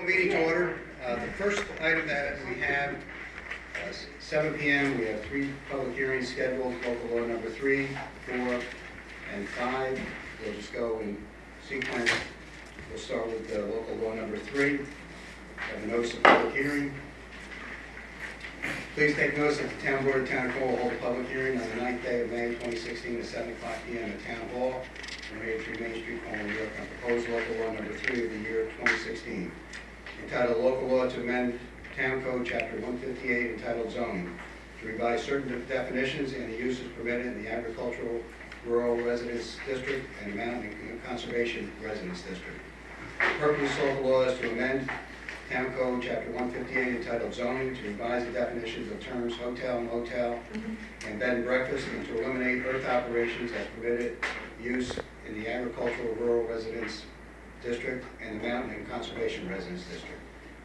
Meeting to order. The first item that we have, 7 p.m., we have 3 public hearings scheduled, local law number 3, 4, and 5. We'll just go in sequence. We'll start with local law number 3. Have a notice of public hearing. Please take notice that the Town Board of Town of Cornwall will hold a public hearing on the 9th day of May 2016 at 7 o'clock p.m. at Town Hall, 183 Main Street, Cornwall, New York, on proposed local law number 3 of the year 2016. Entitled Local Law to Amend Town Code, Chapter 158, entitled Zoning, to revise certain definitions and the uses permitted in the Agricultural Rural Residence District and Mountain and Conservation Residence District. The purpose of local law is to amend Town Code, Chapter 158, entitled Zoning, to revise the definitions of terms hotel, motel, and bed and breakfast, and to eliminate earth operations as permitted use in the Agricultural Rural Residence District and the Mountain and Conservation Residence District.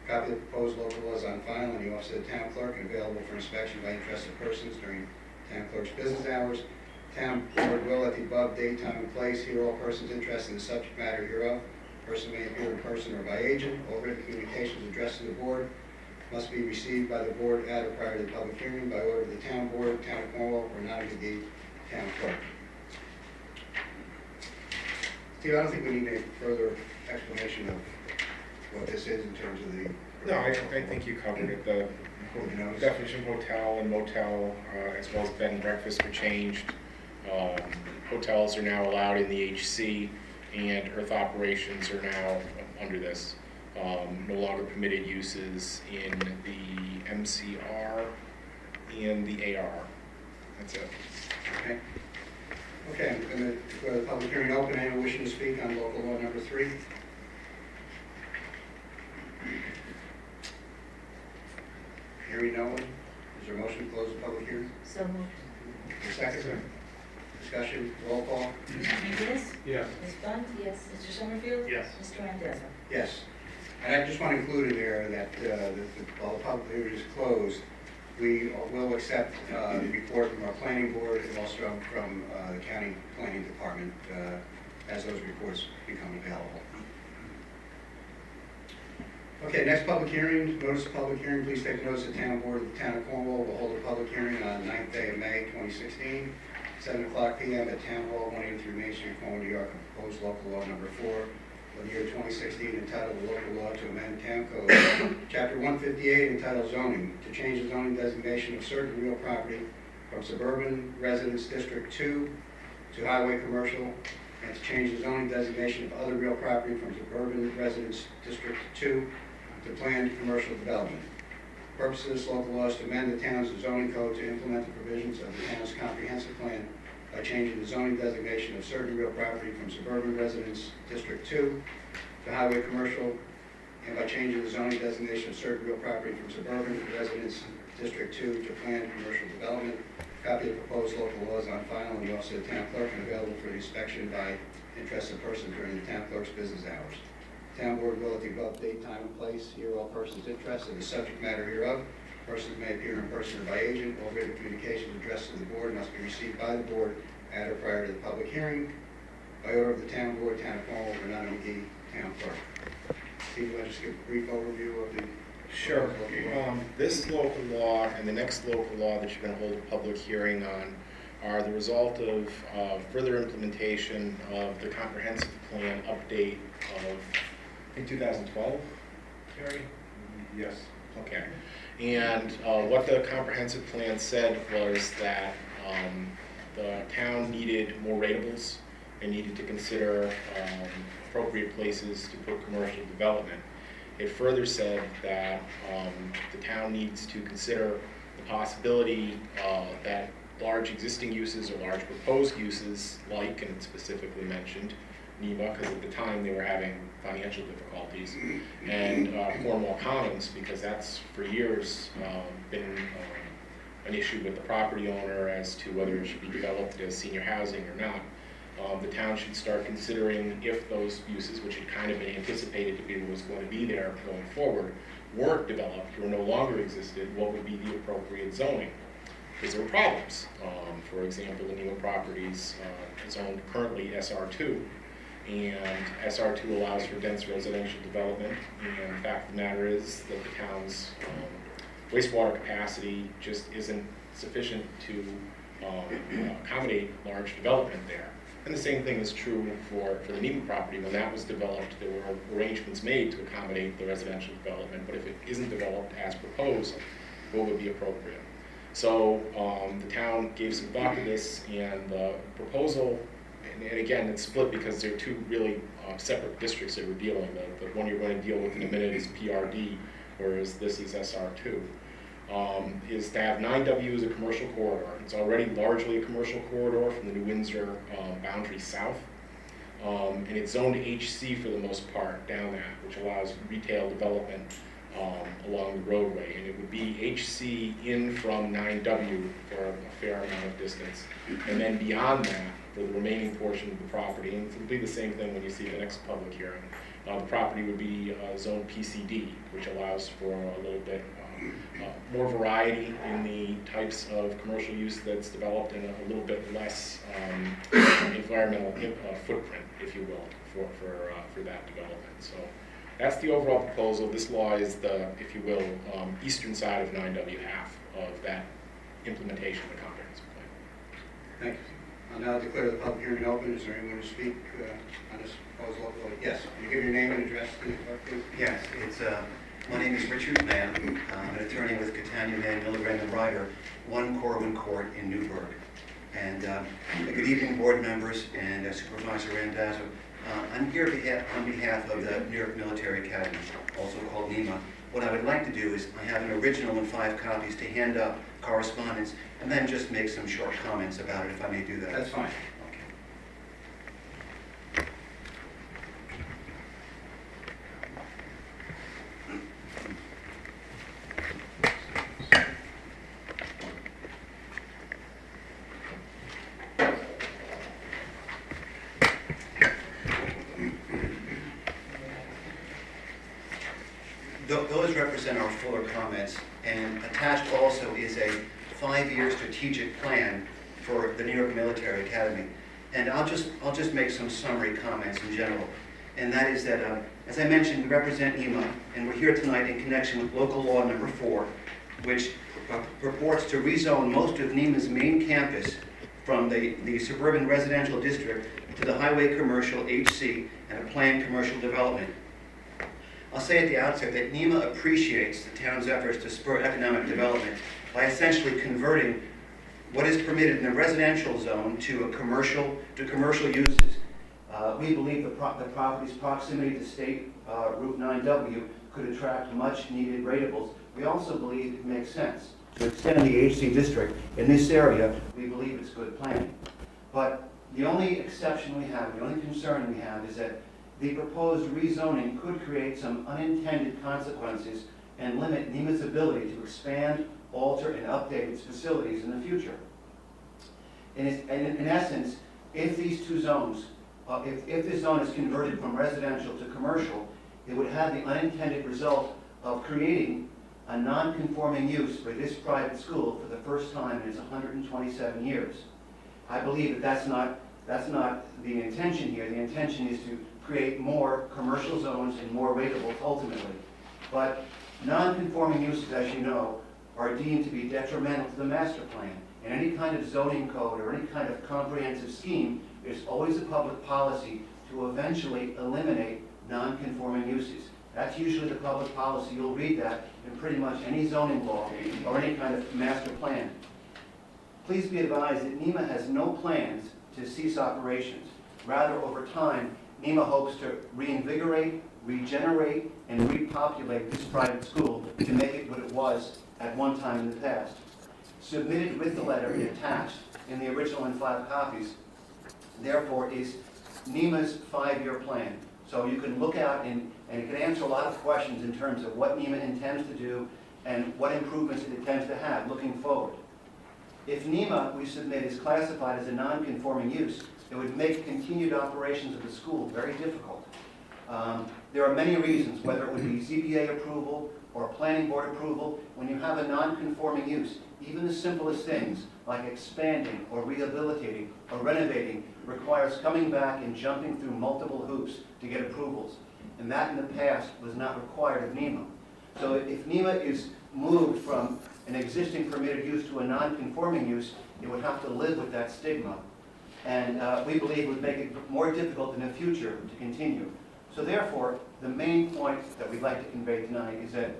Copy of the proposed local law is on file in the office of the Town Clerk and available for inspection by interested persons during Town Clerk's business hours. Town Board will, at the above date, time, and place, hear all persons interested in the subject matter hereof. Person may appear in person or by agent. All written communications addressed to the Board must be received by the Board at or prior to the public hearing by order of the Town Board, Town of Cornwall, or not to the Town Clerk. Steve, I don't think we need any further explanation of what this is in terms of the... No, I think you covered it. The definition of hotel and motel, as well as bed and breakfast, were changed. Hotels are now allowed in the HC, and earth operations are now under this. No longer permitted uses in the MCR and the AR. That's it. Okay. Okay, I'm going to declare the public hearing open. Anyone wishing to speak on local law number 3? Hearing no one, is there a motion to close the public hearing? So moved. Second. Discussion, roll call. Ms. McGinnis? Yes. Ms. Bunt? Yes. Mr. Summerfield? Yes. Mr. Randazzo? Yes. And I just want to include in there that while the public hearing is closed, we will accept the report from our planning board and also from the county planning department as those reports become available. Okay, next public hearing, notice of public hearing. Please take notice the Town Board of the Town of Cornwall will hold a public hearing on the 9th day of May 2016, 7 o'clock p.m. at Town Hall, 183 Main Street, Cornwall, New York, on proposed local law number 4 of the year 2016, entitled the Local Law to Amend Town Code, Chapter 158, entitled Zoning, to change the zoning designation of certain real property from Suburban Residence District 2 to Highway Commercial, and to change the zoning designation of other real property from Suburban Residence District 2 to planned commercial development. The purpose of this local law is to amend the town's zoning code to implement the provisions of the town's comprehensive plan by changing the zoning designation of certain real property from Suburban Residence District 2 to Highway Commercial, and by changing the zoning designation of certain real property from Suburban Residence District 2 to planned commercial development. A copy of the proposed local law is on file in the office of the Town Clerk and available for inspection by interested persons during the Town Clerk's business hours. Town Board will, at the above date, time, and place, hear all persons interested in the subject matter hereof. Persons may appear in person or by agent. All written communications addressed to the Board must be received by the Board at or prior to the public hearing by order of the Town Board, Town of Cornwall, or not the Town Clerk. Steve, you want to just give a brief overview of the... Sure. This local law and the next local law that you're going to hold a public hearing on are the result of further implementation of the comprehensive plan update of, in 2012, Terry? Yes. Okay. And what the comprehensive plan said was that the town needed more ratables and needed to consider appropriate places to put commercial development. It further said that the town needs to consider the possibility that large existing uses or large proposed uses, like, and it specifically mentioned, NEMA, because at the time they were having financial difficulties, and Cornwall Commons, because that's for years been an issue with the property owner as to whether it should be developed as senior housing or not. The town should start considering if those uses, which had kind of been anticipated to be what was going to be there going forward, weren't developed or no longer existed, what would be the appropriate zoning? Because there were problems. For example, the NEMA properties is owned currently SR2, and SR2 allows for dense residential development. And the fact of the matter is that the town's wastewater capacity just isn't sufficient to accommodate large development there. And the same thing is true for the NEMA property. When that was developed, there were arrangements made to accommodate the residential development, but if it isn't developed as proposed, what would be appropriate? So the town gave some thought to this, and the proposal, and again, it's split because they're two really separate districts that we're dealing with. The one you're going to deal with in a minute is PRD, whereas this is SR2. Is to have 9W as a commercial corridor. It's already largely a commercial corridor from the New Windsor boundary south. And it's zoned HC for the most part down that, which allows retail development along the roadway. And it would be HC in from 9W for a fair amount of distance. And then beyond that, for the remaining portion of the property, and it'll be the same thing when you see the next public hearing, the property would be zoned PCD, which allows for a little bit more variety in the types of commercial use that's developed, and a little bit less environmental footprint, if you will, for that development. So that's the overall proposal. This law is the, if you will, eastern side of 9W half of that implementation of the comprehensive plan. Thank you. I'll now declare the public hearing open. Is there anyone to speak on this proposal? Yes. Can you give your name and address to the clerk, please? Yes, my name is Richard Mann. I'm an attorney with Catania, Mann, Milligram, and Ryder, 1 Corwin Court in Newburgh. And good evening, board members and Supervisor Randazzo. I'm here on behalf of the New York Military Academy, also called NEMA. What I would like to do is I have an original and 5 copies to hand up correspondence, and then just make some short comments about it, if I may do that. That's fine. Those represent our fuller comments, and attached also is a 5-year strategic plan for the New York Military Academy. And I'll just make some summary comments in general. And that is that, as I mentioned, we represent NEMA, and we're here tonight in connection with local law number 4, which purports to rezone most of NEMA's main campus from the suburban residential district to the highway commercial HC and a planned commercial development. I'll say at the outset that NEMA appreciates the town's efforts to spur economic development by essentially converting what is permitted in the residential zone to commercial uses. We believe the property's proximity to State Route 9W could attract much needed ratables. We also believe it makes sense to extend the HC district in this area. We believe it's good planning. But the only exception we have, the only concern we have, is that the proposed rezoning could create some unintended consequences and limit NEMA's ability to expand, alter, and update its facilities in the future. In essence, if these two zones, if this zone is converted from residential to commercial, it would have the unintended result of creating a non-conforming use for this private school for the first time in its 127 years. I believe that that's not the intention here. The intention is to create more commercial zones and more ratables ultimately. But non-conforming uses, as you know, are deemed to be detrimental to the master plan. In any kind of zoning code or any kind of comprehensive scheme, there's always a public policy to eventually eliminate non-conforming uses. That's usually the public policy. You'll read that in pretty much any zoning law or any kind of master plan. Please be advised that NEMA has no plans to cease operations. Rather, over time, NEMA hopes to reinvigorate, regenerate, and repopulate this private school to make it what it was at one time in the past. Submitted with the letter and attached in the original and 5 copies, therefore, is NEMA's 5-year plan. So you can look out and it can answer a lot of questions in terms of what NEMA intends to do and what improvements it intends to have looking forward. If NEMA, we submit, is classified as a non-conforming use, it would make continued operations of the school very difficult. There are many reasons, whether it would be ZBA approval or planning board approval. When you have a non-conforming use, even the simplest things like expanding or rehabilitating or renovating requires coming back and jumping through multiple hoops to get approvals. And that in the past was not required of NEMA. So if NEMA is moved from an existing permitted use to a non-conforming use, it would have to live with that stigma. And we believe it would make it more difficult in the future to continue. So therefore, the main point that we'd like to convey tonight is that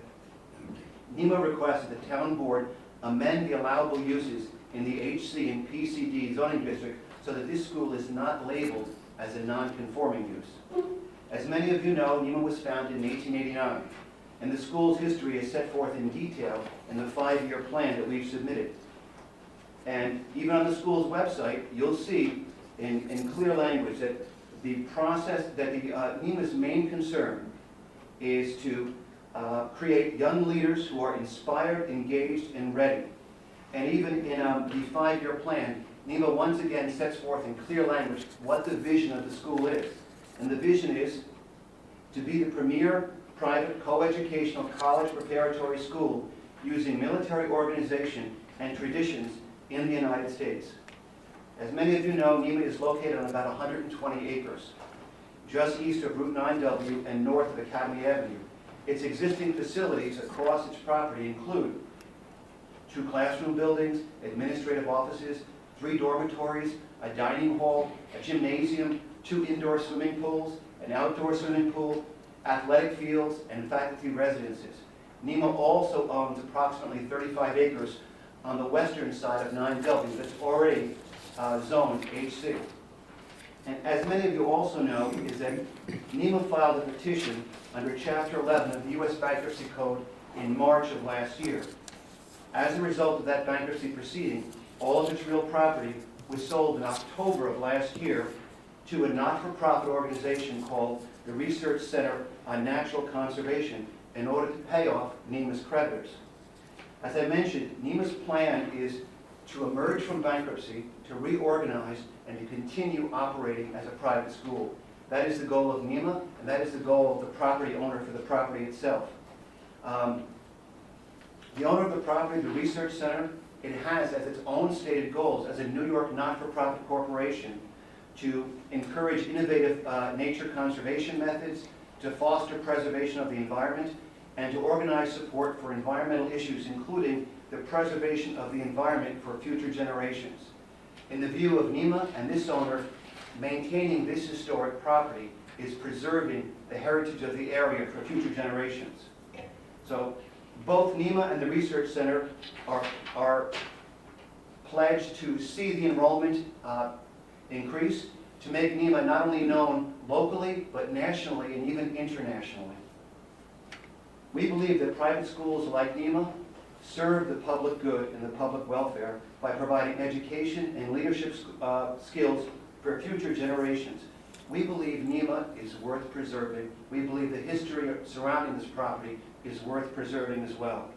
NEMA requests that the town board amend the allowable uses in the HC and PCD zoning district so that this school is not labeled as a non-conforming use. As many of you know, NEMA was founded in 1889, and the school's history is set forth in detail in the 5-year plan that we've submitted. And even on the school's website, you'll see in clear language that the process, that the NEMA's main concern is to create young leaders who are inspired, engaged, and ready. And even in the 5-year plan, NEMA once again sets forth in clear language what the vision of the school is. And the vision is to be the premier private coeducational college preparatory school using military organization and traditions in the United States. As many of you know, NEMA is located on about 120 acres, just east of Route 9W and north of Academy Avenue. Its existing facilities across its property include 2 classroom buildings, administrative offices, 3 dormitories, a dining hall, a gymnasium, 2 indoor swimming pools, an outdoor swimming pool, athletic fields, and faculty residences. NEMA also owns approximately 35 acres on the western side of 9W that's already zoned HC. And as many of you also know, is that NEMA filed a petition under Chapter 11 of the U.S. Bankruptcy Code in March of last year. As a result of that bankruptcy proceeding, all of its real property was sold in October of last year to a not-for-profit organization called the Research Center on Natural Conservation in order to pay off NEMA's creditors. As I mentioned, NEMA's plan is to emerge from bankruptcy, to reorganize, and to continue operating as a private school. That is the goal of NEMA, and that is the goal of the property owner for the property itself. The owner of the property, the Research Center, it has as its own stated goals as a New York not-for-profit corporation to encourage innovative nature conservation methods, to foster preservation of the environment, and to organize support for environmental issues, including the preservation of the environment for future generations. In the view of NEMA and this owner, maintaining this historic property is preserving the heritage of the area for future generations. So both NEMA and the Research Center are pledged to see the enrollment increase, to make NEMA not only known locally, but nationally and even internationally. We believe that private schools like NEMA serve the public good and the public welfare by providing education and leadership skills for future generations. We believe NEMA is worth preserving. We believe the history surrounding this property is worth preserving as well.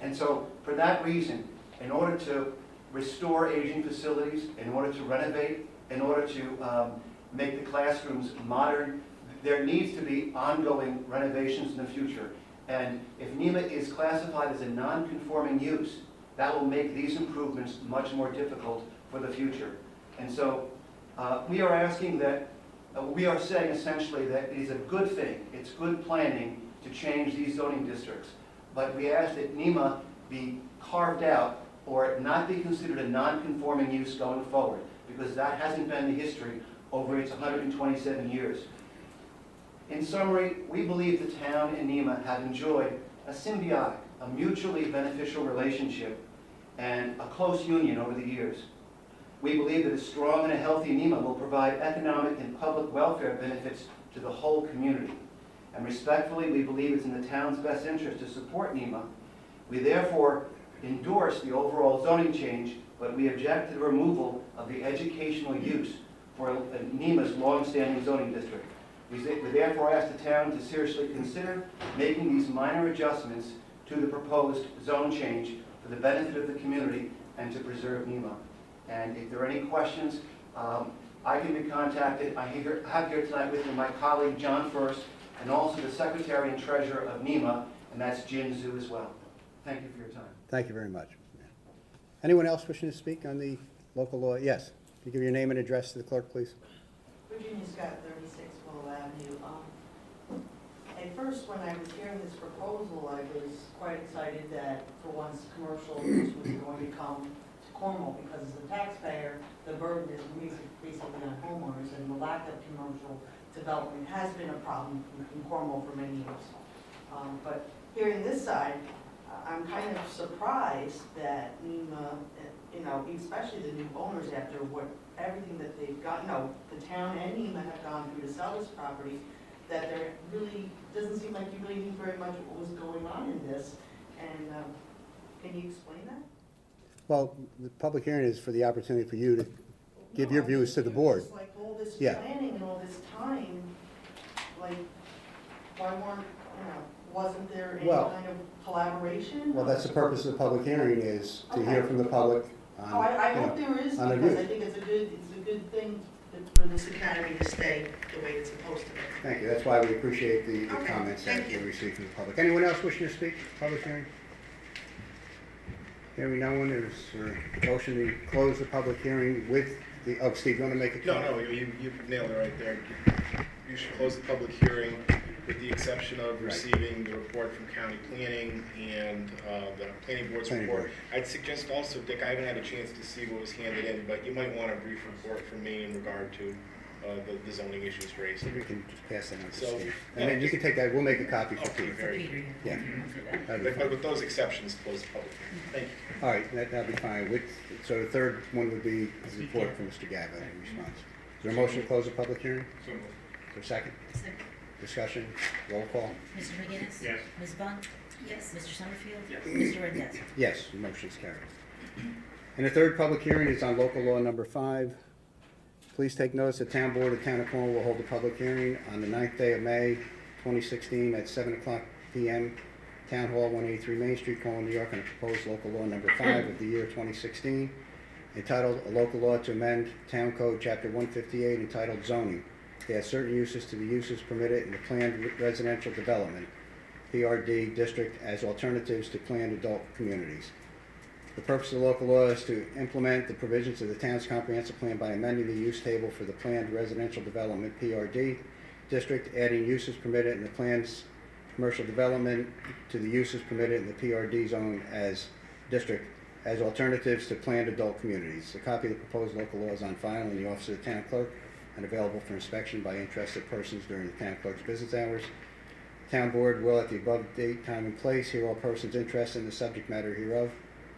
And so, for that reason, in order to restore aging facilities, in order to renovate, in order to make the classrooms modern, there needs to be ongoing renovations in the future. And if NEMA is classified as a non-conforming use, that will make these improvements much more difficult for the future. And so we are asking that, we are saying essentially that it is a good thing, it's good planning to change these zoning districts. But we ask that NEMA be carved out or not be considered a non-conforming use going forward, because that hasn't been the history over its 127 years. In summary, we believe the town and NEMA have enjoyed a symbiotic, a mutually beneficial relationship and a close union over the years. We believe that a strong and a healthy NEMA will provide economic and public welfare benefits to the whole community. And respectfully, we believe it's in the town's best interest to support NEMA. We therefore endorse the overall zoning change, but we object to the removal of the educational use for NEMA's long-standing zoning district. We therefore ask the town to seriously consider making these minor adjustments to the proposed zone change for the benefit of the community and to preserve NEMA. And if there are any questions, I can be contacted. I have here tonight with me my colleague John First, and also the Secretary and Treasurer of NEMA, and that's Jin Zhu as well. Thank you for your time. Thank you very much. Anyone else wishing to speak on the local law? Yes. you give your name and address to the clerk, please? Virginia Scott, 36 Willow Avenue. At first, when I was hearing this proposal, I was quite excited that for once commercial use was going to come to Cornwall, because as a taxpayer, the burden is basically on homeowners, and the lack of commercial development has been a problem in Cornwall for many years. But hearing this side, I'm kind of surprised that NEMA, especially the new owners, after everything that they've got, the town and NEMA have gone through to sell this property, that there really doesn't seem like you really knew very much what was going on in this. And can you explain that? Well, the public hearing is for the opportunity for you to give your views to the board. It's like all this Yeah. planning and all this time, like, why weren't, wasn't there any Well- kind of collaboration? Well, that's the purpose of the public hearing, is to hear from the public on, Oh, I you know, hope there is, on the because views. I think it's a good thing for this academy to stay the way it's supposed to be. Thank you, that's why we appreciate the Okay, comments that thank we you. received from the public. Anyone else wishing to speak, public hearing? Hearing no one, there's a motion to close the public hearing with the, oh, Steve, you want to make a No, comment? no, you nailed it right there. You should close the public hearing with the exception of Right. receiving the report from county planning and the planning board's Planning report. board. I'd suggest also, Dick, I haven't had a chance to see what was handed in, but you might want a brief report from me in regard to the zoning issues raised. So we can just pass that on to So, Steve. yeah, And then you can take that, we'll make a copy for Okay, Steve. very Peter, Yeah. That'd be But fine. with those exceptions, close the public hearing. Thank you. All right, that'll be fine. So the third one would be the report from Mr. Gava in response. Is there a motion to close the public hearing? So moved. Is there a second? Second. Discussion, roll call? Mr. McGinnis? Yes. Ms. Bunt? Yes. Mr. Summerfield? Yes. Mr. Randazzo? Yes, the motion is carried. And the third public hearing is on local law number 5. Please take notice, the town board of the town of Cornwall will hold a public hearing on the 9th day of May, 2016 at 7 o'clock p.m. Town Hall, 183 Main Street, Cornwall, New York, on a proposed local law number 5 of the year 2016, entitled A Local Law to Amend Town Code Chapter 158, entitled Zoning, to add certain uses to the uses permitted in the planned residential development, PRD district, as alternatives to planned adult communities. The purpose of the local law is to implement the provisions of the town's comprehensive plan by amending the use table for the planned residential development, PRD district, adding uses permitted in the planned commercial development to the uses permitted in the PRD zone as district, as alternatives to planned adult communities. A copy of the proposed local law is on file in the office of the town clerk and available for inspection by interested persons during the town clerk's business hours. Town board will, at the above date, time, and place, hear all persons interested in the subject matter hereof.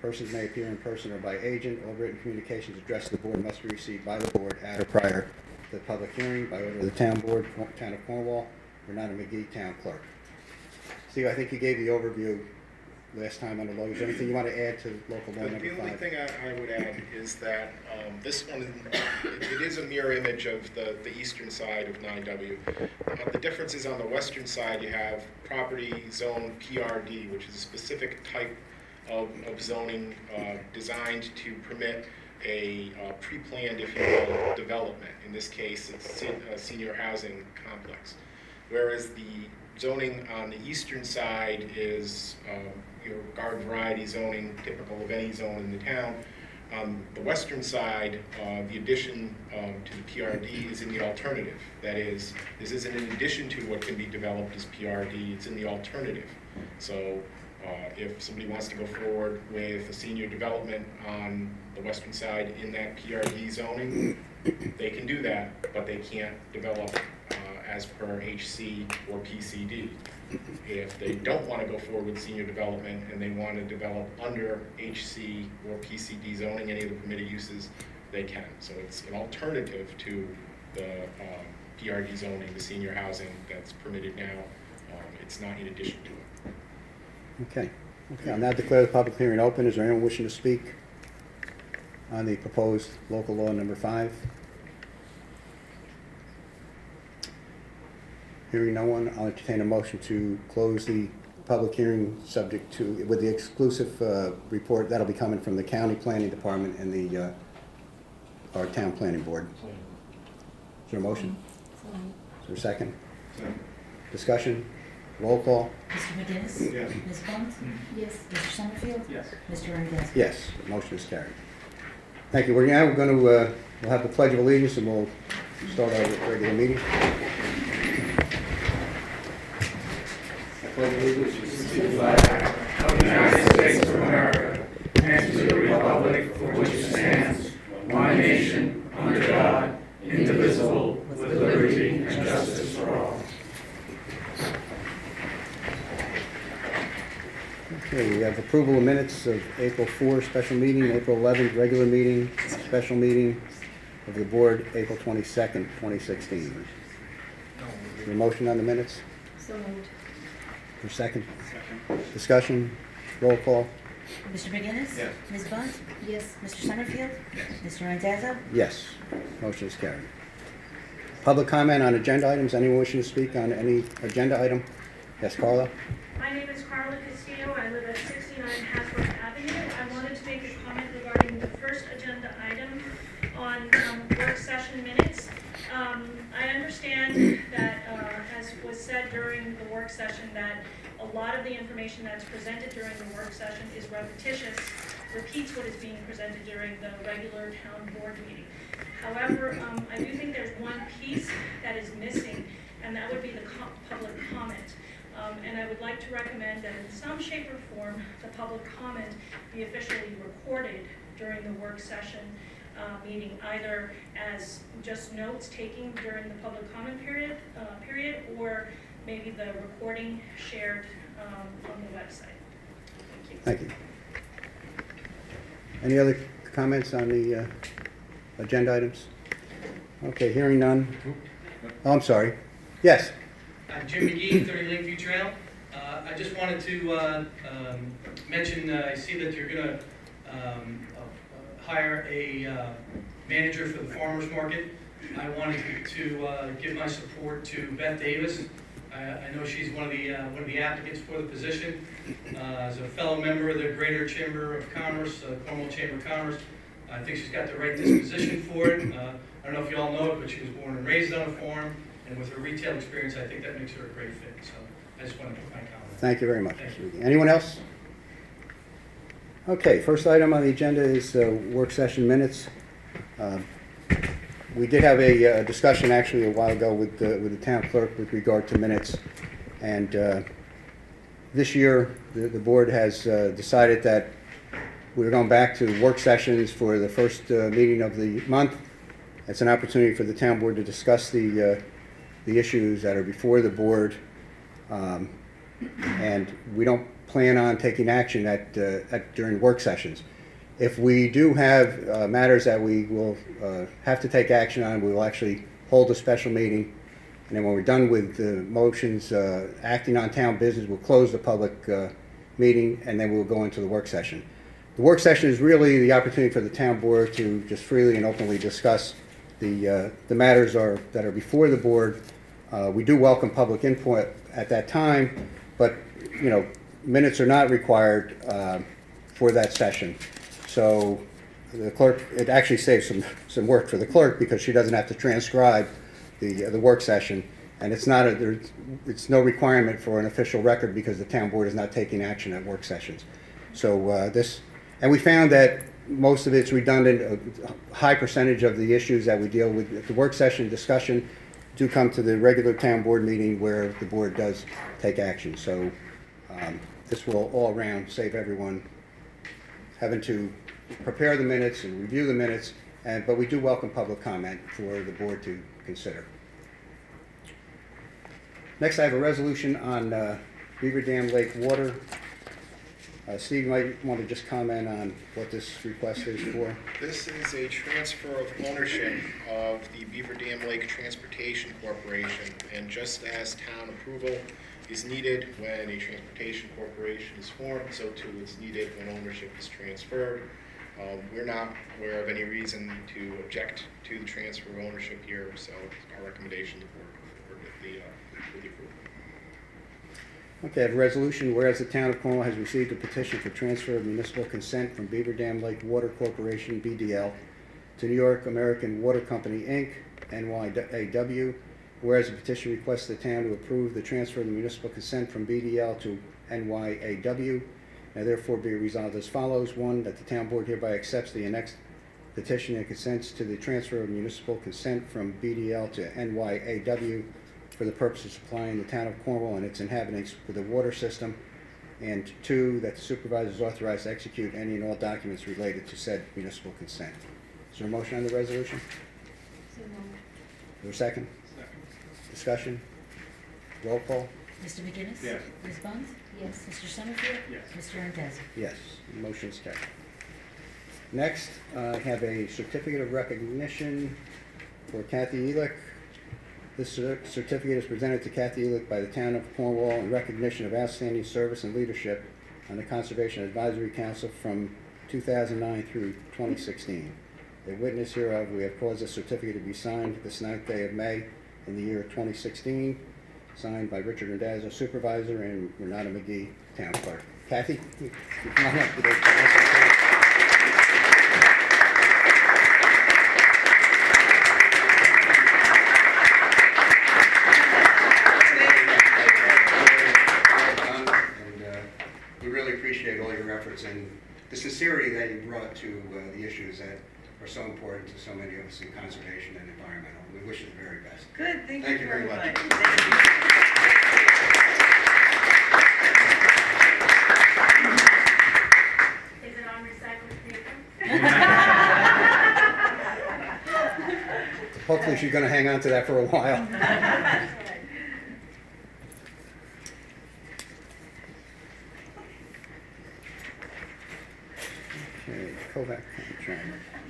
Persons may appear in person or by agent. All written communications addressed to the board must be received by the board at or prior to the public hearing by order of the town board, town of Cornwall, Renata McGee, town clerk. Steve, I think you gave the overview last time on the law. Is there anything you want to add to local law number The only 5? thing I would add is that this one, it is a mirror image of the eastern side of 9W. The difference is on the western side, you have property zone PRD, which is a specific type of zoning designed to permit a pre-planned, if you will, development. In this case, it's a senior housing complex. Whereas the zoning on the eastern side is your garden variety zoning, typical of any zone in the town. On the western side, the addition to the PRD is in the alternative. That is, this isn't in addition to what can be developed as PRD, it's in the alternative. So if somebody wants to go forward with a senior development on the western side in that PRD zoning, they can do that, but they can't develop as per HC or PCD. If they don't want to go forward with senior development and they want to develop under HC or PCD zoning, any of the permitted uses, they can. So it's an alternative to the PRD zoning, the senior housing that's permitted now. It's not in addition to it. Okay. I'll now declare the public hearing open. Is there anyone wishing to speak on the proposed local law number 5? Hearing no one, I'll entertain a motion to close the public hearing subject to, with the exclusive report that'll be coming from the county planning department and the our town planning board. Is there a motion? Is there a second? Discussion? Roll call? Mr. McGinnis? Yes. Ms. Bunt? Yes. Mr. Summerfield? Yes. Mr. Randazzo? Yes, motion is carried. Thank you. We're now going to, we'll have the Pledge of Allegiance and we'll start our regular meeting. I pledge allegiance to the flag of the United States of America and to the republic for which it stands, one nation, under God, indivisible, with liberty and justice for all. Okay, we have approval of minutes of April 4 special meeting, April 11th regular meeting, special meeting of the board, April 22nd, 2016. Your motion on the minutes? So moved. For second? Discussion? Roll call? Mr. McGinnis? Yes. Ms. Bunt? Yes. Mr. Summerfield? Yes. Mr. Randazzo? Yes. Motion is carried. Public comment on agenda items. Anyone wishing to speak on any agenda item? Yes, Carla? My name is Carla Castillo. I live at 69 Hasbrook Avenue. I wanted to make a comment regarding the first agenda item on work session minutes. I understand that, as was said during the work session, that a lot of the information that's presented during the work session is repetitious, repeats what is being presented during the regular town board meeting. However, I do think there's one piece that is missing, and that would be the public comment. And I would like to recommend that in some shape or form, the public comment be officially recorded during the work session meeting, either as just notes taking during the public comment period, or maybe the recording shared on the website. Thank you. Thank you. Any other comments on the agenda items? Okay, hearing none. Oh, I'm sorry. Yes. I'm Jim McGee, 30 Lakeview Trail. I just wanted to mention, I see that you're going to hire a manager for the farmer's market. I wanted to give my support to Beth Davis. I know she's one of the applicants for the position. As a fellow member of the Greater Chamber of Commerce, Cornwall Chamber of Commerce, I think she's got the right disposition for it. I don't know if you all know it, but she was born and raised on a farm, and with her retail experience, I think that makes her a great fit. So I just want to put my comment. Thank you very much. Thank you. Anyone else? Okay, first item on the agenda is work session minutes. We did have a discussion actually a while ago with the town clerk with regard to minutes, and this year the board has decided that we're going back to work sessions for the first meeting of the month. It's an opportunity for the town board to discuss the issues that are before the board, and we don't plan on taking action during work sessions. If we do have matters that we will have to take action on, we will actually hold a special meeting, and then when we're done with the motions acting on town business, we'll close the public meeting, and then we'll go into the work session. The work session is really the opportunity for the town board to just freely and openly discuss the matters that are before the board. We do welcome public input at that time, but minutes are not required for that session. So the clerk, it actually saves some work for the clerk because she doesn't have to transcribe the work session, and it's no requirement for an official record because the town board is not taking action at work sessions. So and we found that most of it's redundant. A high percentage of the issues that we deal with at the work session discussion do come to the regular town board meeting where the board does take action. So this will all around save everyone having to prepare the minutes and review the minutes, but we do welcome public comment for the board to consider. Next, I have a resolution on Beaver Dam Lake water. Steve, you might want to just comment on what this request is for. This is a transfer of ownership of the Beaver Dam Lake Transportation Corporation, and just as town approval is needed when a transportation corporation is formed, so too it's needed when ownership is transferred. We're not aware of any reason to object to the transfer of ownership here, so our recommendation to the board with the approval. Okay, I have a resolution, whereas the town of Cornwall has received a petition for transfer of municipal consent from Beaver Dam Lake Water Corporation, BDL, to New York American Water Company, Inc., NYAW, whereas the petition requests the town to approve the transfer of the municipal consent from BDL to NYAW. Now therefore be resolved as follows. One, that the town board hereby accepts the annexed petition and consents to the transfer of municipal consent from BDL to NYAW for the purpose of supplying the town of Cornwall and its inhabitants with a water system. And 2, that the supervisor is authorized to execute any and all documents related to said municipal consent. Is there a motion on the resolution? Is there a second? Second. Discussion? Roll call? Mr. McGinnis? Yes. Ms. Bunt? Yes. Mr. Summerfield? Yes. Mr. Randazzo? Yes, motion's carried. Next, I have a certificate of recognition for Kathy Elick. This certificate is presented to Kathy Elick by the town of Cornwall in recognition of outstanding service and leadership on the Conservation Advisory Council from 2009 through 2016. A witness hereof, we have caused this certificate to be signed this 9th day of May in the year 2016, signed by Richard Randazzo, Supervisor, and Renata McGee, Town Clerk. Kathy, you come on up today. We really appreciate all your efforts and the sincerity that you brought to the issues that are so important to so many of us in conservation and environmental. We wish you the very best. Good, thank you very much. Is it on recycled paper? Hopefully she's going to hang on to that for a while. Okay, Kovac contract.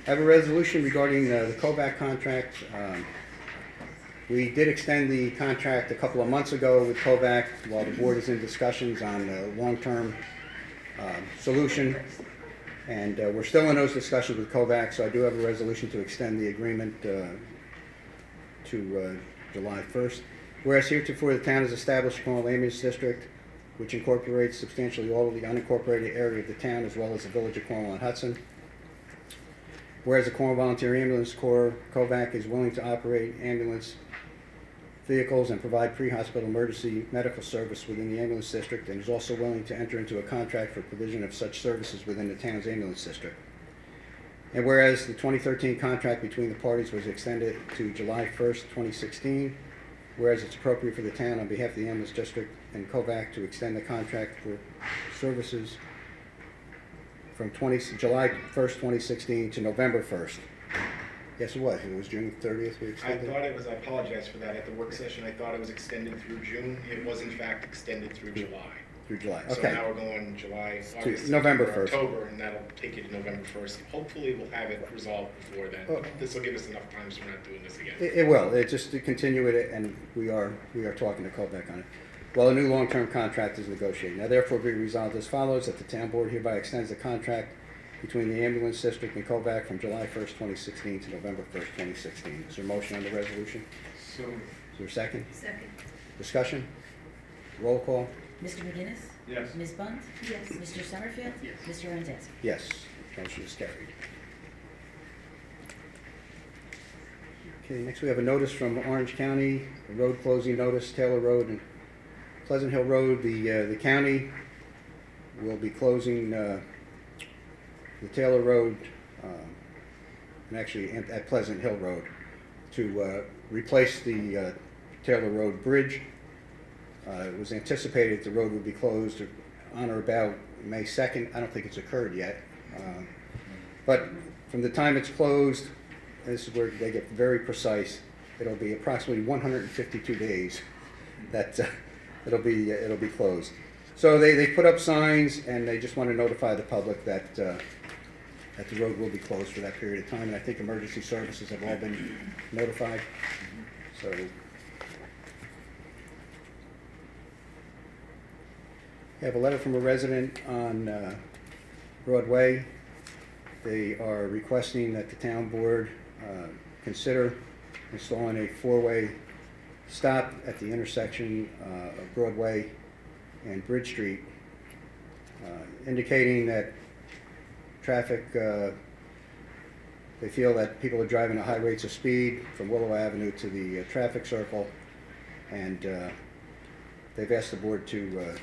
I have a resolution regarding the Kovac contract. We did extend the contract a couple of months ago with Kovac while the board is in discussions on a long-term solution. And we're still in those discussions with Kovac, so I do have a resolution to extend the agreement to July 1st. Whereas heretofore the town has established Cornwall Ambulance District, which incorporates substantially all of the unincorporated area of the town as well as the village of Cornwall and Hudson. Whereas the Cornwall Volunteer Ambulance Corps, Kovac, is willing to operate ambulance vehicles and provide pre-hospital emergency medical service within the ambulance district, and is also willing to enter into a contract for provision of such services within the town's ambulance district. And whereas the 2013 contract between the parties was extended to July 1st, 2016, whereas it's appropriate for the town on behalf of the ambulance district and Kovac to extend the contract for services from July 1st, 2016 to November 1st. Yes, it was. It was June 30th we I extended. thought it was, I apologize for that, at the work session, I thought it was extended through June. It was in fact extended through July. Through July, So okay. now we're going July, To August, November September, 1st. October, and that'll take you to November 1st. Hopefully we'll have it resolved before then. Oh. This will give us enough time so we're not doing this again. It will. It just to continue with it, and we are talking to Kovac on it. Well, a new long-term contract is negotiated. Now therefore be resolved as follows, that the town board hereby extends the contract between the ambulance district and Kovac from July 1st, 2016 to November 1st, 2016. Is there a motion on the resolution? So moved. Is there a second? Second. Discussion? Roll call? Mr. McGinnis? Yes. Ms. Bunt? Yes. Mr. Summerfield? Yes. Mr. Randazzo? Yes. Motion is carried. Okay, next we have a notice from Orange County, a road closing notice, Taylor Road and Pleasant Hill Road. The county will be closing the Taylor Road, and actually at Pleasant Hill Road, to replace the Taylor Road Bridge. It was anticipated the road would be closed on or about May 2nd. I don't think it's occurred yet. But from the time it's closed, and this is where they get very precise, it'll be approximately 152 days that it'll be closed. So they put up signs, and they just want to notify the public that the road will be closed for that period of time, and I think emergency services have all been notified. So I have a letter from a resident on Broadway. They are requesting that the town board consider installing a four-way stop at the intersection of Broadway and Bridge Street, indicating that traffic, they feel that people are driving at high rates of speed from Willow Avenue to the traffic circle, and they've asked the board to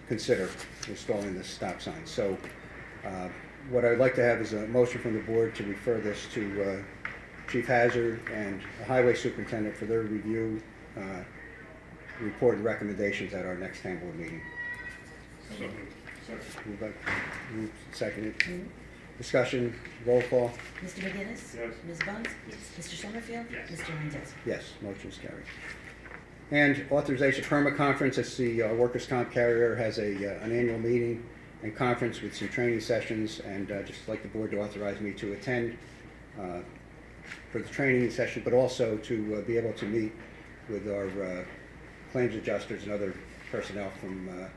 consider installing this stop sign. So what I'd like to have is a motion from the board to refer this to Chief Hazard and the Highway Superintendent for their review, report and recommendations at our next town board meeting. Moved, seconded. Discussion, roll call. Mr. McGinnis? Yes. Ms. Bunt? Mr. Summerfield? Yes. Mr. Randazzo? Yes, motion is carried. And authorization PERMA conference, it's the workers' comp carrier has an annual meeting and conference with some training sessions, and just like the board to authorize me to attend for the training session, but also to be able to meet with our claims adjusters and other personnel from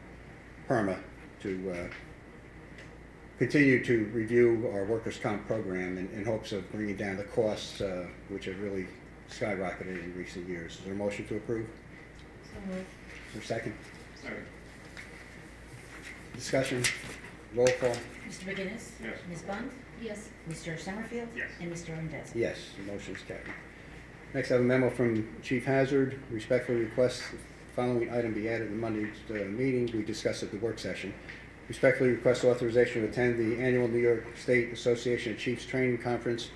PERMA to continue to review our workers' comp program in hopes of bringing down the costs, which have really skyrocketed in recent years. Is there a motion to approve? So moved. Is there a second? Second. Discussion, roll call. Mr. McGinnis? Yes. Ms. Bunt? Yes. Mr. Summerfield? Yes. And Mr. Randazzo? Yes, the motion is carried. Next, I have a memo from Chief Hazard. Respectfully request the following item be added to Monday's meeting we discussed at the work session. Respectfully request authorization to attend the annual New York State Association of Chiefs Training Conference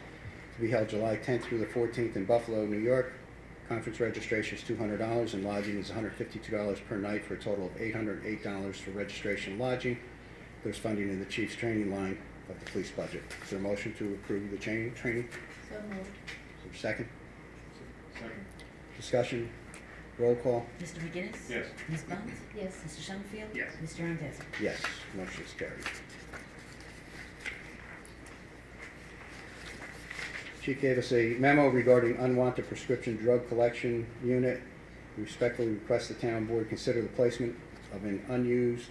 to be held July 10th through the 14th in Buffalo, New York. Conference registration is $200 and lodging is $152 per night for a total of $808 for registration and lodging. There's funding in the Chiefs training line of the police budget. Is there a motion to approve the training? So moved. Is there a second? Second. Discussion? Roll call? Mr. McGinnis? Yes. Ms. Bunt? Yes. Mr. Summerfield? Yes. Mr. Randazzo? Yes, motion is carried. Chief gave us a memo regarding unwanted prescription drug collection unit. We respectfully request the town board consider the placement of an unused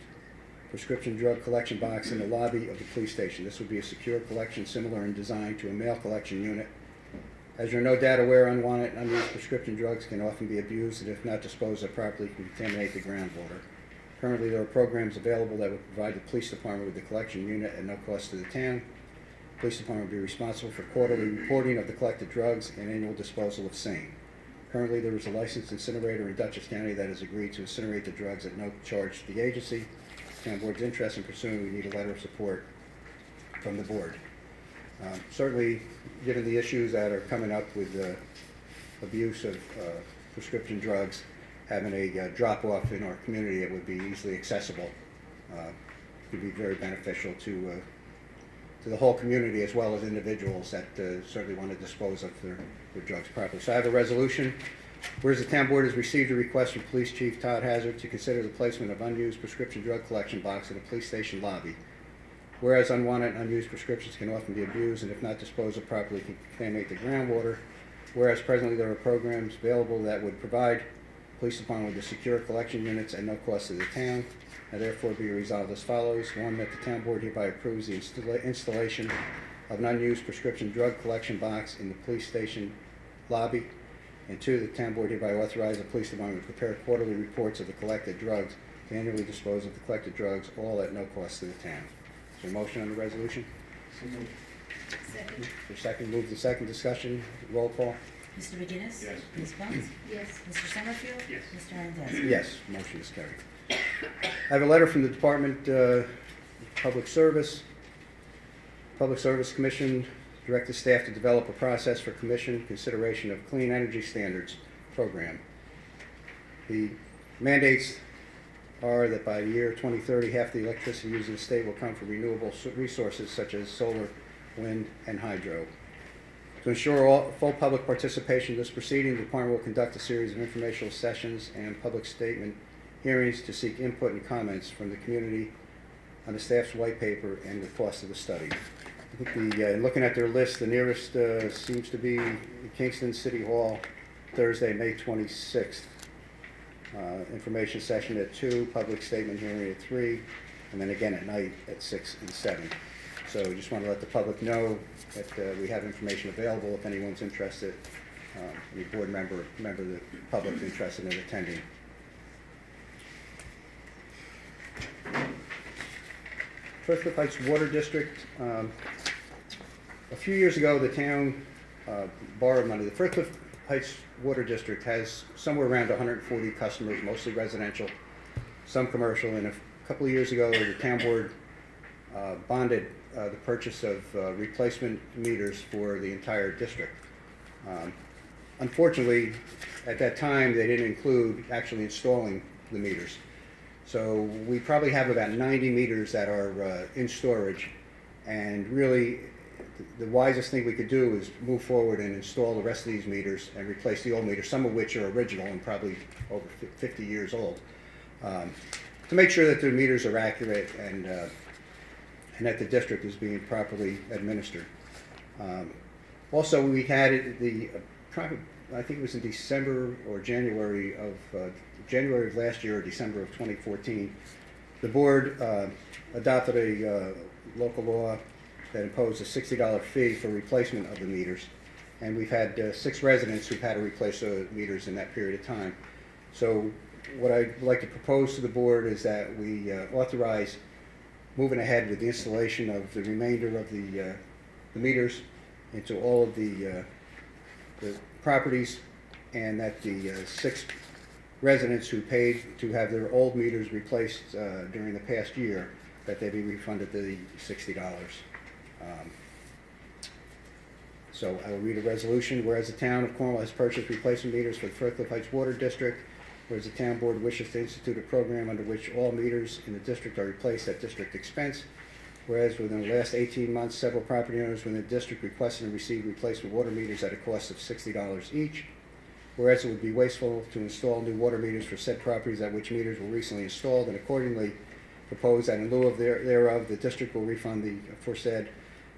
prescription drug collection box in the lobby of the police station. This would be a secure collection similar in design to a mail collection unit. As you're no doubt aware, unwanted and unused prescription drugs can often be abused and if not disposed of properly can contaminate the groundwater. Currently, there are programs available that would provide the police department with the collection unit at no cost to the town. The police department would be responsible for quarterly reporting of the collected drugs and annual disposal of same. Currently, there is a licensed incinerator in Dutchess County that has agreed to incinerate the drugs at no charge to the agency. The town board's interest in pursuing, we need a letter of support from the board. Certainly, given the issues that are coming up with abuse of prescription drugs, having a drop-off in our community that would be easily accessible could be very beneficial to the whole community as well as individuals that certainly want to dispose of their drugs properly. So I have a resolution. Whereas the town board has received a request from Police Chief Todd Hazard to consider the placement of unused prescription drug collection box in the police station lobby. Whereas unwanted and unused prescriptions can often be abused and if not disposed of properly can contaminate the groundwater. Whereas presently there are programs available that would provide the police department with the secure collection units at no cost to the town. Now therefore be resolved as follows. One, that the town board hereby approves the installation of an unused prescription drug collection box in the police station lobby. And two, the town board hereby authorizes the police department to prepare quarterly reports of the collected drugs, to annually dispose of the collected drugs, all at no cost to the town. Is there a motion on the resolution? Second. For second, move to second discussion, roll call? Mr. McGinnis? Yes. Ms. Bunt? Yes. Mr. Summerfield? Yes. Mr. Randazzo? Yes, motion is carried. I have a letter from the Department of Public Service. Public Service Commission directed staff to develop a process for commission consideration of clean energy standards program. The mandates are that by the year 2030, half the electricity used in the state will come from renewable resources such as solar, wind, and hydro. To ensure full public participation in this proceeding, the department will conduct a series of informational sessions and public statement hearings to seek input and comments from the community on the staff's white paper and the cost of the study. I think in looking at their list, the nearest seems to be Kingston City Hall, Thursday, May 26th. Information session at 2, public statement hearing at 3, and then again at night at 6 and 7. So we just want to let the public know that we have information available if anyone's interested, any board member of the public interested in attending. Firthcliffe Heights Water District. A few years ago, the town borrowed money. The Firthcliffe Heights Water District has somewhere around 140 customers, mostly residential, some commercial, and a couple of years ago, the town board bonded the purchase of replacement meters for the entire district. Unfortunately, at that time, they didn't include actually installing the meters. So we probably have about 90 meters that are in storage, and really the wisest thing we could do is move forward and install the rest of these meters and replace the old meters, some of which are original and probably over 50 years old, to make sure that the meters are accurate and that the district is being properly administered. Also, we had I think it was in December or January of last year or December of 2014, the board adopted a local law that imposed a $60 fee for replacement of the meters. And we've had 6 residents who've had to replace the meters in that period of time. So what I'd like to propose to the board is that we authorize moving ahead with the installation of the remainder of the meters into all of the properties, and that the 6 residents who paid to have their old meters replaced during the past year, that they be refunded the $60. So I will read a resolution. Whereas the town of Cornwall has purchased replacement meters for the Firthcliffe Heights Water District, whereas the town board wishes to institute a program under which all meters in the district are replaced at district expense, whereas within the last 18 months, several property owners within the district requested and received replacement water meters at a cost of $60 each, whereas it would be wasteful to install new water meters for said properties at which meters were recently installed, and accordingly propose that in lieu of thereof, the district will refund the aforesaid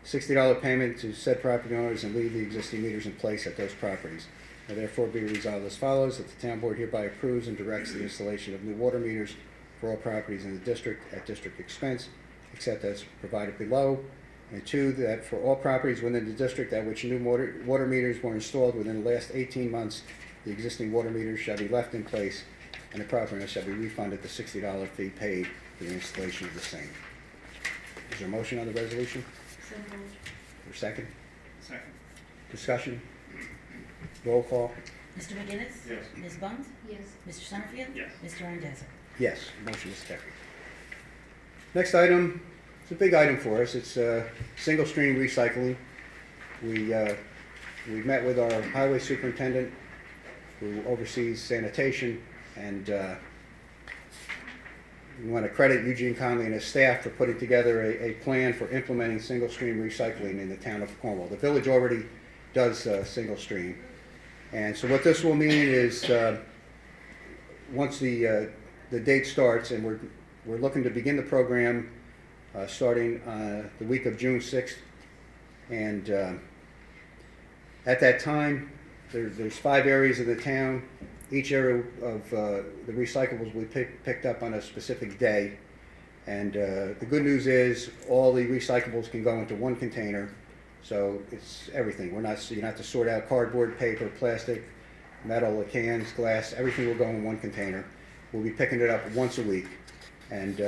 $60 payment to said property owners and leave the existing meters in place at those properties. Now therefore be resolved as follows, that the town board hereby approves and directs the installation of new water meters for all properties in the district at district expense, except as provided below. And 2, that for all properties within the district at which new water meters were installed within the last 18 months, the existing water meters shall be left in place, and the property owner shall be refunded the $60 fee paid for the installation of the same. Is there a motion on the resolution? So moved. Or second? Second. Discussion? Roll call? Mr. McGinnis? Yes. Ms. Bunt? Yes. Mr. Summerfield? Yes. Mr. Randazzo? Yes, motion is carried. Next item, it's a big item for us. It's single stream recycling. We met with our highway superintendent, who oversees sanitation, and we want to credit Eugene Conley and his staff for putting together a plan for implementing single stream recycling in the town of Cornwall. The village already does single stream. And so what this will mean is once the date starts, and we're looking to begin the program starting the week of June 6th. And at that time, there's 5 areas of the town. Each area of the recyclables will be picked up on a specific day. And the good news is all the recyclables can go into one container. So it's everything. You don't have to sort out cardboard, paper, plastic, metal, cans, glass. Everything will go in one container. We'll be picking it up once a week. And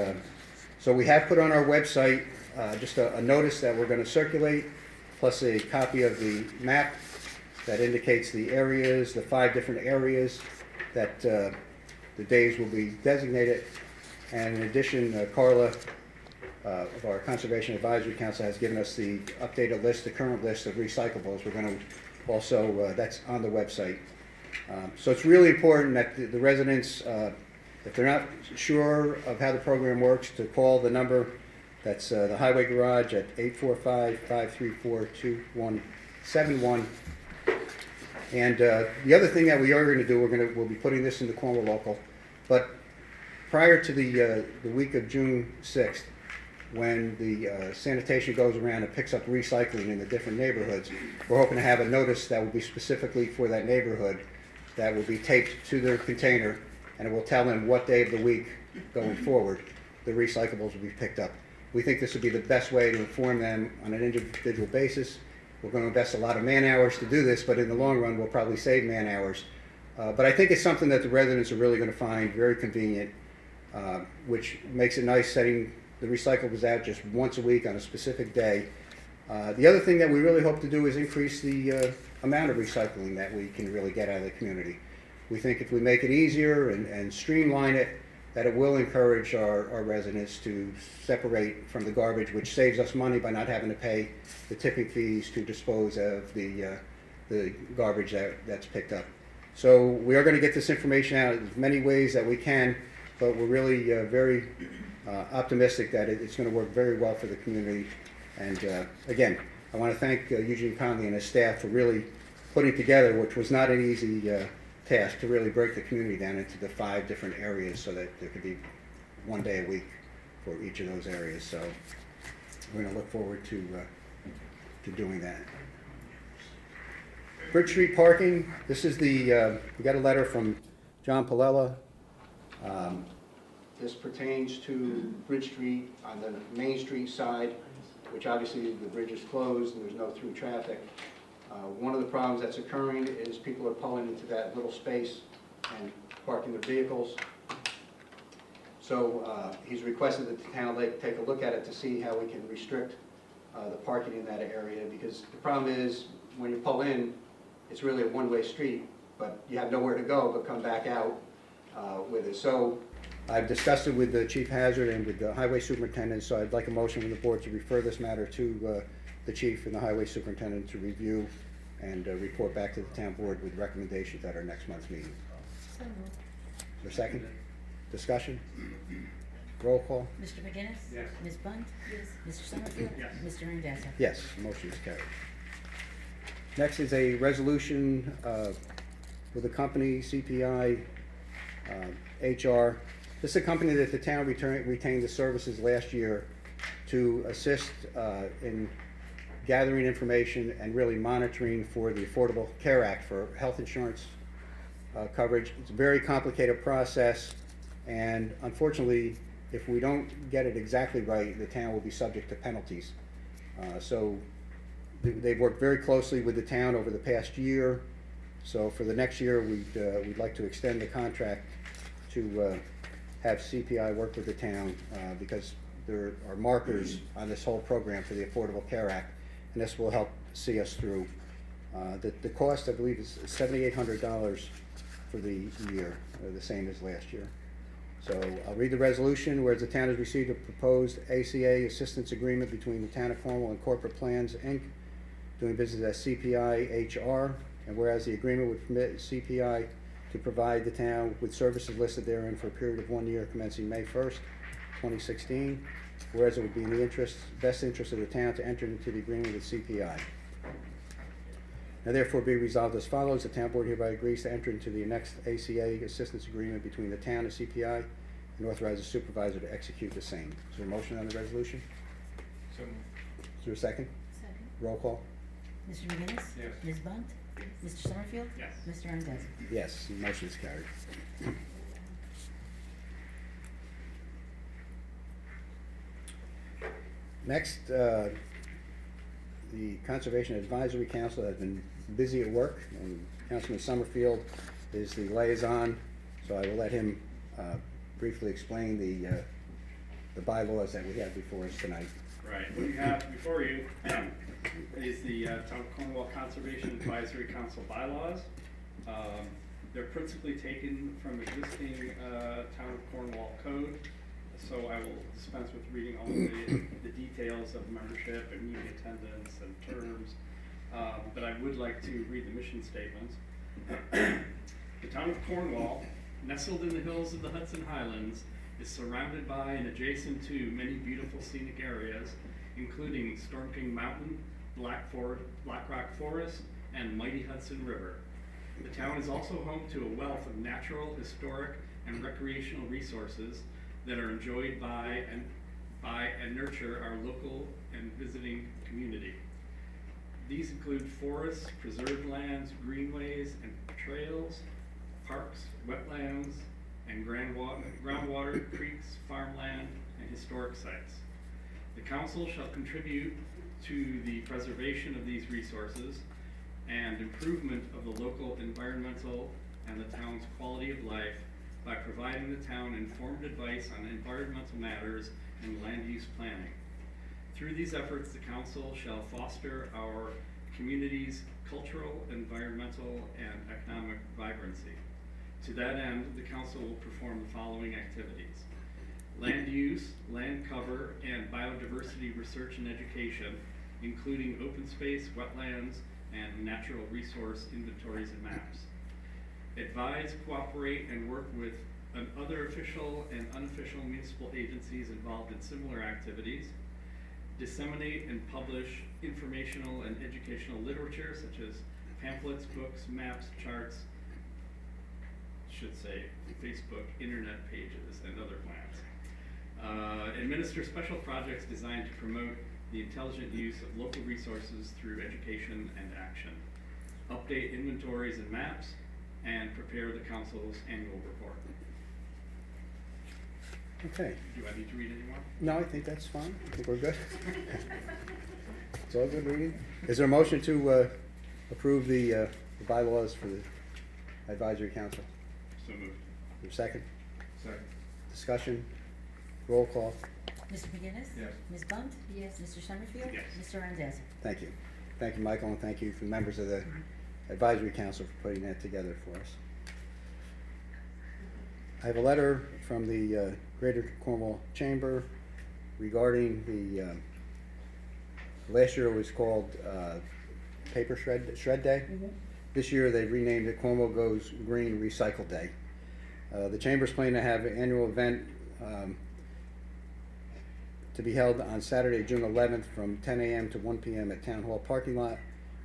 so we have put on our website just a notice that we're going to circulate, plus a copy of the map that indicates the areas, the 5 different areas that the days will be designated. And in addition, Carla of our Conservation Advisory Council has given us the updated list, the current list of recyclables. We're going to also, that's on the website. So it's really important that the residents, if they're not sure of how the program works, to call the number that's the Highway Garage at 845-534-2171. And the other thing that we are going to do, we'll be putting this in the Cornwall Local, but prior to the week of June 6th, when the sanitation goes around and picks up recycling in the different neighborhoods, we're hoping to have a notice that will be specifically for that neighborhood that will be taped to their container, and it will tell them what day of the week going forward the recyclables will be picked up. We think this would be the best way to inform them on an individual basis. We're going to invest a lot of man hours to do this, but in the long run we'll probably save man hours. But I think it's something that the residents are really going to find very convenient, which makes it nice setting the recyclables out just once a week on a specific day. The other thing that we really hope to do is increase the amount of recycling that we can really get out of the community. We think if we make it easier and streamline it, that it will encourage our residents to separate from the garbage, which saves us money by not having to pay the tipping fees to dispose of the garbage that's picked up. So we are going to get this information out in as many ways that we can, but we're really very optimistic that it's going to work very well for the community. And again, I want to thank Eugene Conley and his staff for really putting together, which was not an easy task, to really break the community down into the 5 different areas so that there could be one day a week for each of those areas. So we're going to look forward to doing that. Bridge Street parking, this is the, we got a letter from John Palella. This pertains to Bridge Street on the Main Street side, which obviously the bridge is closed and there's no through traffic. One of the problems that's occurring is people are pulling into that little space and parking their vehicles. So he's requested that the town of Lake take a look at it to see how we can restrict the parking in that area, because the problem is when you pull in, it's really a one-way street, but you have nowhere to go but come back out with it. So I've discussed it with the Chief Hazard and with the Highway Superintendent, so I'd like a motion from the board to refer this matter to the Chief and the Highway Superintendent to review and report back to the town board with recommendations at our next month's meeting. So moved. Is there a second? Discussion? Roll call? Mr. McGinnis? Yes. Ms. Bunt? Yes. Mr. Summerfield? Yes. Mr. Randazzo? Yes, motion is carried. Next is a resolution with the company CPI HR. This is a company that the town retained the services last year to assist in gathering information and really monitoring for the Affordable Care Act for health insurance coverage. It's a very complicated process, and unfortunately, if we don't get it exactly right, the town will be subject to penalties. So they've worked very closely with the town over the past year. So for the next year, we'd like to extend the contract to have CPI work with the town because there are markers on this whole program for the Affordable Care Act, and this will help see us through. The cost, I believe, is $7,800 for the year, the same as last year. So I'll read the resolution. Whereas the town has received a proposed ACA assistance agreement between the town of Cornwall and Corporate Plans, Inc., doing business as CPI HR, and whereas the agreement would permit CPI to provide the town with services listed therein for a period of 1 year commencing May 1st, 2016, whereas it would be in the best interest of the town to enter into the agreement with CPI. Now therefore be resolved as follows: the town board hereby agrees to enter into the next ACA assistance agreement between the town and CPI and authorize the supervisor to execute the same. Is there a motion on the resolution? So moved. Is there a second? Second. Roll call? Mr. McGinnis? Yes. Ms. Bunt? Mr. Summerfield? Yes. Mr. Randazzo? Yes, the motion is carried. Next, the Conservation Advisory Council has been busy at work, and Councilman Summerfield is the liaison, so I will let him briefly explain the bylaws that we have before us tonight. Right, what you have before you is the Town of Cornwall Conservation Advisory Council bylaws. They're principally taken from existing Town of Cornwall code, so I will dispense with reading all of the details of membership and meeting attendance and terms, but I would like to read the mission statement. The Town of Cornwall, nestled in the hills of the Hudson Highlands, is surrounded by and adjacent to many beautiful scenic areas, including Storm King Mountain, Black Rock Forest, and mighty Hudson River. The town is also home to a wealth of natural, historic, and recreational resources that are enjoyed by and nurture our local and visiting community. These include forests, preserved lands, greenways, and trails, parks, wetlands, and groundwater, creeks, farmland, and historic sites. The council shall contribute to the preservation of these resources and improvement of the local environmental and the town's quality of life by providing the town informed advice on environmental matters and land use planning. Through these efforts, the council shall foster our community's cultural, environmental, and economic vibrancy. To that end, the council will perform the following activities: land use, land cover, and biodiversity research and education, including open space, wetlands, and natural resource inventories and maps. Advise, cooperate, and work with other official and unofficial municipal agencies involved in similar activities. Disseminate and publish informational and educational literature such as pamphlets, books, maps, charts, should say Facebook, internet pages, and other plans. Administer special projects designed to promote the intelligent use of local resources through education and action. Update inventories and maps, and prepare the council's annual report. Okay. Do I need to read any more? No, I think that's fine. I think we're good. It's all good reading. Is there a motion to approve the bylaws for the advisory council? So moved. Is there a second? Second. Discussion? Roll call? Mr. McGinnis? Yes. Ms. Bunt? Yes. Mr. Summerfield? Yes. Mr. Randazzo? Thank you. Thank you, Michael, and thank you for the members of the advisory council for putting that together for us. I have a letter from the Greater Cornwall Chamber regarding the, last year it was called Paper Shred Day. This year they renamed it Cornwall Goes Green Recycle Day. The Chamber's planning to have an annual event to be held on Saturday, June 11th from 10 a.m. to 1 p.m. at Town Hall parking lot.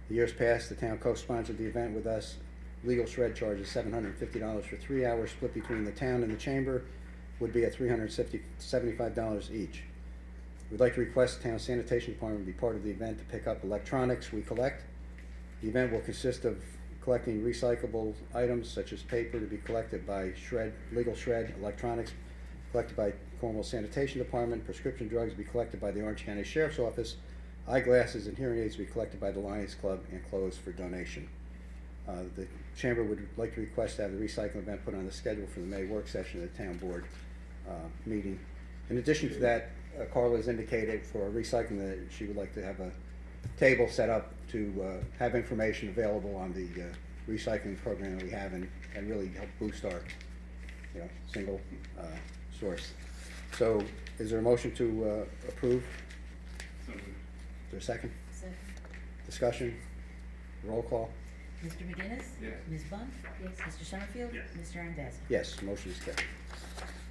The years past, the town co-sponsored the event with us. Legal shred charges $750 for 3 hours, split between the town and the chamber, would be at $375 each. We'd like to request the town sanitation department be part of the event to pick up electronics we collect. The event will consist of collecting recyclable items such as paper to be collected by legal shred, electronics collected by Cornwall Sanitation Department, prescription drugs to be collected by the Orange County Sheriff's Office, eyeglasses and hearing aids to be collected by the Lions Club, and clothes for donation. The Chamber would like to request to have the recycling event put on the schedule for the May work session of the town board meeting. In addition to that, Carla has indicated for recycling that she would like to have a table set up to have information available on the recycling program that we have and really help boost our single source. So is there a motion to approve? So moved. Is there a second? Second. Discussion? Roll call? Mr. McGinnis? Yes. Ms. Bunt? Yes. Mr. Summerfield? Yes. Mr. Randazzo? Yes, motion is carried.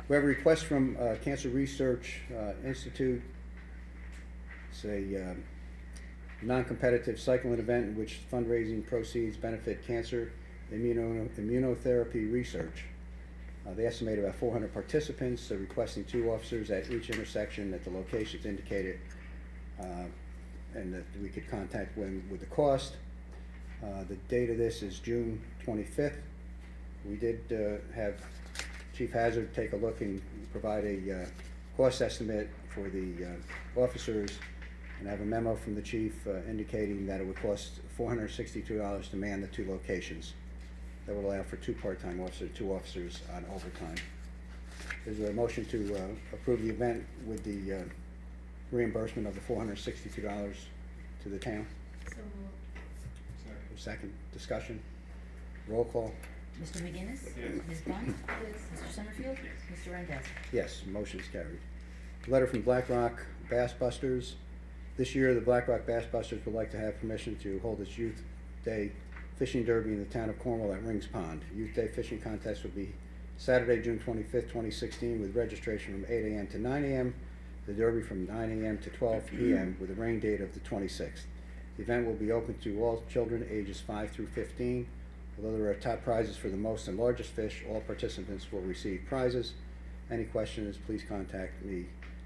We have a request from Cancer Research Institute. It's a non-competitive cycling event in which fundraising proceeds benefit cancer immunotherapy research. They estimate about 400 participants. They're requesting 2 officers at each intersection at the locations indicated, and that we could contact them with the cost. The date of this is June 25th. We did have Chief Hazard take a look and provide a cost estimate for the officers, and I have a memo from the chief indicating that it would cost $462 to man the 2 locations. That would allow for 2 part-time officers, 2 officers on overtime. Is there a motion to approve the event with the reimbursement of the $462 to the town? So moved. Second. Discussion? Roll call? Mr. McGinnis? Yes. Ms. Bunt? Yes. Mr. Summerfield? Yes. Mr. Randazzo? Yes, motion is carried. Letter from Black Rock Bass Busters. This year, the Black Rock Bass Busters would like to have permission to hold its Youth Day Fishing Derby in the town of Cornwall at Rings Pond. Youth Day Fishing Contest will be Saturday, June 25th, 2016, with registration from 8 a.m. to 9 a.m., the Derby from 9 a.m. to 12 p.m., with a rain date of the 26th. The event will be open to all children ages 5 through 15. Although there are top prizes for the most and largest fish, all participants will receive prizes. Any questions, please contact me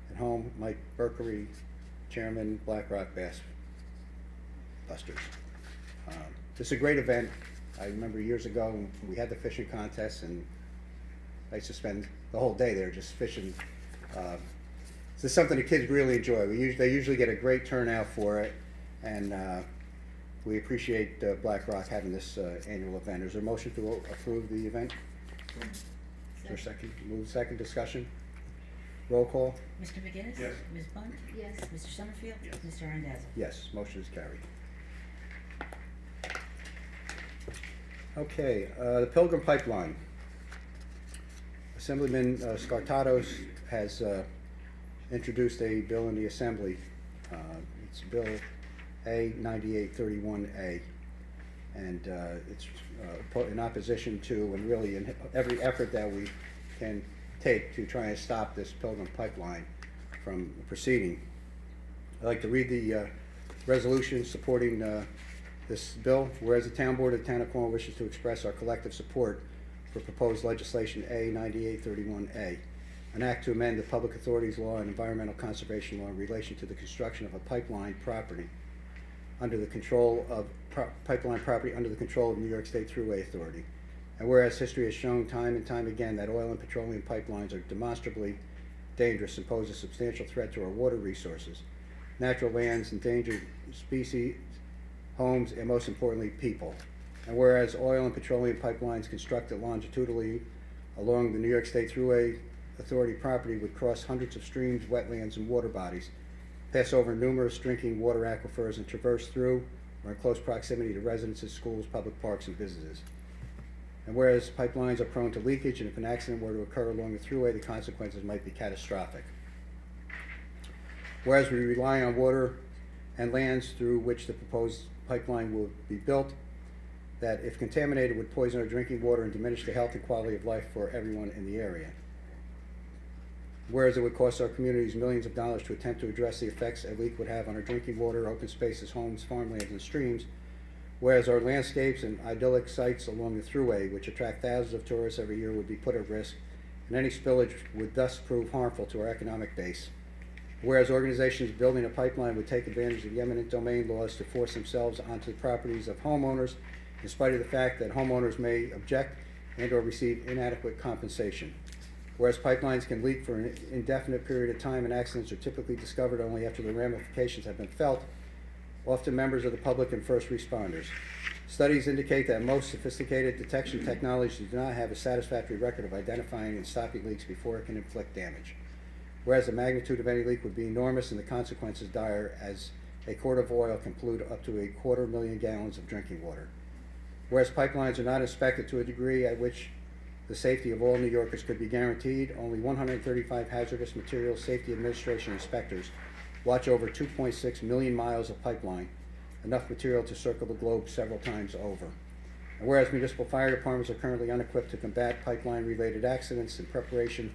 at home. Mike Berkery, Chairman, Black Rock Bass Busters. This is a great event. I remember years ago when we had the fishing contest, and I used to spend the whole day there just fishing. This is something the kids really enjoy. They usually get a great turnout for it, and we appreciate Black Rock having this annual event. Is there a motion to approve the event? Is there a second? Move second. Discussion? Roll call? Mr. McGinnis? Yes. Ms. Bunt? Yes. Mr. Summerfield? Yes. Mr. Randazzo? Yes, motion is carried. Okay, the Pilgrim Pipeline. Assemblyman Scartatos has introduced a bill in the Assembly. It's Bill A9831A, and it's in opposition to, and really in every effort that we can take to try and stop this Pilgrim pipeline from proceeding. I'd like to read the resolution supporting this bill. Whereas the Town Board of the Town of Cornwall wishes to express our collective support for proposed legislation A9831A, an act to amend the Public Authorities Law and Environmental Conservation Law in relation to the construction of a pipeline property under the control of New York State Thruway Authority. And whereas history has shown time and time again that oil and petroleum pipelines are demonstrably dangerous and pose a substantial threat to our water resources, natural lands, endangered species, homes, and most importantly, people. And whereas oil and petroleum pipelines constructed longitudinally along the New York State Thruway Authority property would cross hundreds of streams, wetlands, and water bodies, pass over numerous drinking water aquifers, and traverse through or in close proximity to residences, schools, public parks, and businesses. And whereas pipelines are prone to leakage, and if an accident were to occur along the thruway, the consequences might be catastrophic. Whereas we rely on water and lands through which the proposed pipeline will be built, that if contaminated would poison our drinking water and diminish the health and quality of life for everyone in the area. Whereas it would cost our communities millions of dollars to attempt to address the effects a leak would have on our drinking water, open spaces, homes, farmlands, and streams. Whereas our landscapes and idyllic sites along the thruway, which attract thousands of tourists every year, would be put at risk, and any spillage would thus prove harmful to our economic base. Whereas organizations building a pipeline would take advantage of the eminent domain laws to force themselves onto the properties of homeowners, in spite of the fact that homeowners may object and or receive inadequate compensation. Whereas pipelines can leak for an indefinite period of time and accidents are typically discovered only after the ramifications have been felt, often members of the public and first responders. Studies indicate that most sophisticated detection technologies do not have a satisfactory record of identifying and stopping leaks before it can inflict damage. Whereas the magnitude of any leak would be enormous and the consequences dire, as a quart of oil can pollute up to 250,000 gallons of drinking water. Whereas pipelines are not inspected to a degree at which the safety of all New Yorkers could be guaranteed, only 135 Hazardous Materials Safety Administration inspectors watch over 2.6 million miles of pipeline, enough material to circle the globe several times over. And whereas municipal fire departments are currently unequipped to combat pipeline-related accidents, in preparation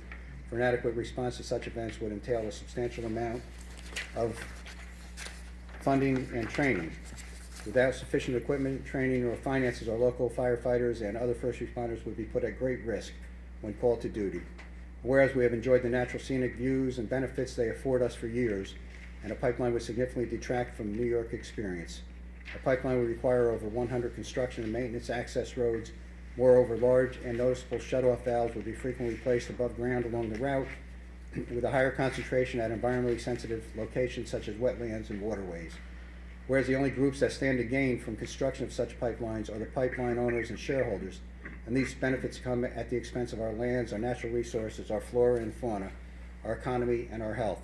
for an adequate response to such events would entail a substantial amount of funding and training. Without sufficient equipment, training, or finances, our local firefighters and other first responders would be put at great risk when called to duty. Whereas we have enjoyed the natural scenic views and benefits they afford us for years, and a pipeline would significantly detract from the New York experience. A pipeline would require over 100 construction and maintenance access roads. Moreover, large and noticeable shut-off valves would be frequently placed above ground along the route, with a higher concentration at environmentally sensitive locations such as wetlands and waterways. Whereas the only groups that stand to gain from construction of such pipelines are the pipeline owners and shareholders, and these benefits come at the expense of our lands, our natural resources, our flora and fauna, our economy, and our health.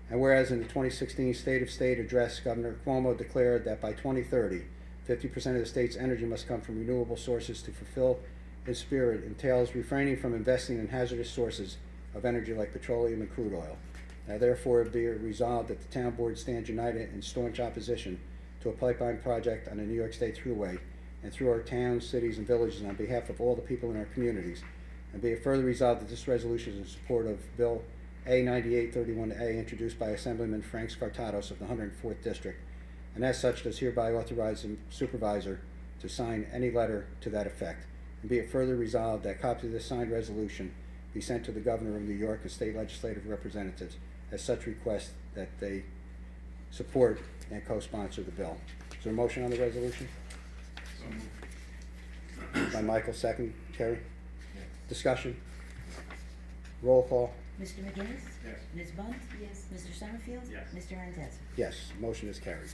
And whereas in the 2016 State of State address, Governor Cuomo declared that by 2030, 50% of the state's energy must come from renewable sources to fulfill his spirit, entails refraining from investing in hazardous sources of energy like petroleum and crude oil. Now therefore be it resolved that the town board stands united in staunch opposition to a pipeline project on the New York State Thruway and through our towns, cities, and villages on behalf of all the people in our communities. And be it further resolved that this resolution is in support of Bill A9831A, introduced by Assemblyman Frank Scartatos of the 104th District, and as such does hereby authorize the supervisor to sign any letter to that effect. And be it further resolved that copies of this signed resolution be sent to the Governor of New York and state legislative representatives as such request that they support and co-sponsor the bill. Is there a motion on the resolution? By Michael, second. Terry? Discussion? Roll call? Mr. McGinnis? Yes. Ms. Bunt? Yes. Mr. Summerfield? Yes. Mr. Randazzo? Yes, motion is carried.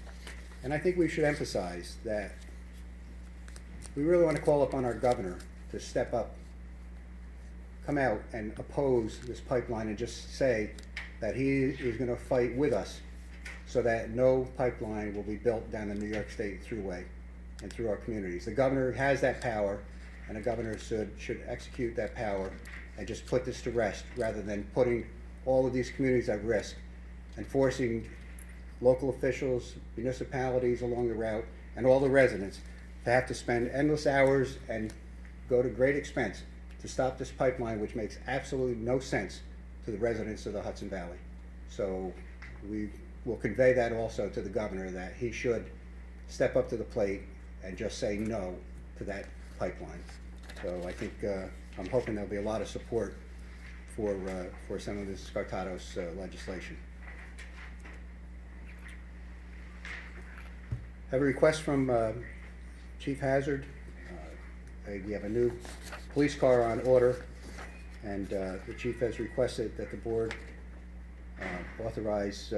And I think we should emphasize that we really want to call upon our governor to step up, come out and oppose this pipeline and just say that he is going to fight with us so that no pipeline will be built down the New York State Thruway and through our communities. The governor has that power, and the governor should execute that power and just put this to rest, rather than putting all of these communities at risk and forcing local officials, municipalities along the route, and all the residents to have to spend endless hours and go to great expense to stop this pipeline, which makes absolutely no sense to the residents of the Hudson Valley. So we will convey that also to the governor, that he should step up to the plate and just say no to that pipeline. So I think, I'm hoping there'll be a lot of support for some of this Scartatos legislation. Have a request from Chief Hazard. We have a new police car on order, and the chief has requested that the board authorize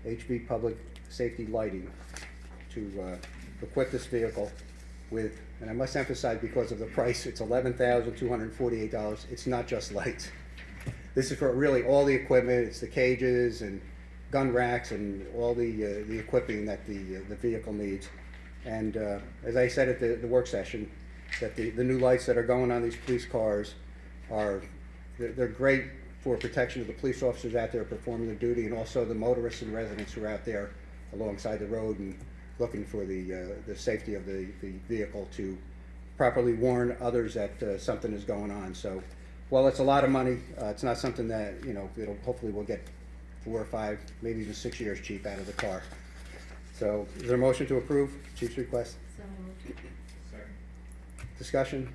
HV Public Safety Lighting to equip this vehicle with, and I must emphasize, because of the price, it's $11,248. It's not just lights. This is for really all the equipment. It's the cages and gun racks and all the equipping that the vehicle needs. And as I said at the work session, that the new lights that are going on these police cars they're great for protection of the police officers out there performing their duty, and also the motorists and residents who are out there alongside the road and looking for the safety of the vehicle, to properly warn others that something is going on. So while it's a lot of money, it's not something that, hopefully we'll get 4 or 5, maybe even 6 years cheap out of the car. So is there a motion to approve Chief's request? So moved. Second. Discussion?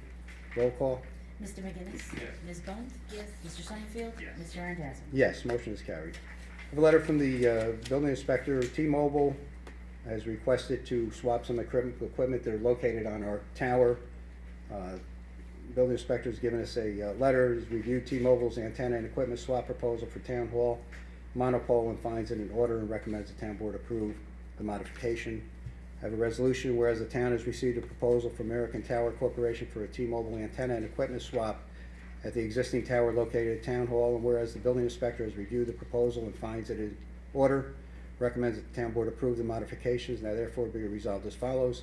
Roll call? Mr. McGinnis? Yes. Ms. Bunt? Yes. Mr. Summerfield? Yes. Mr. Randazzo? Yes, motion is carried. I have a letter from the building inspector. T-Mobile has requested to swap some equipment. They're located on our tower. Building inspector has given us a letter. He's reviewed T-Mobile's antenna and equipment swap proposal for Town Hall monopole and finds it in order, and recommends the town board approve the modification. I have a resolution, whereas the town has received a proposal from American Tower Corporation for a T-Mobile antenna and equipment swap at the existing tower located at Town Hall, and whereas the building inspector has reviewed the proposal and finds it in order, recommends that the town board approve the modifications. Now therefore be resolved as follows.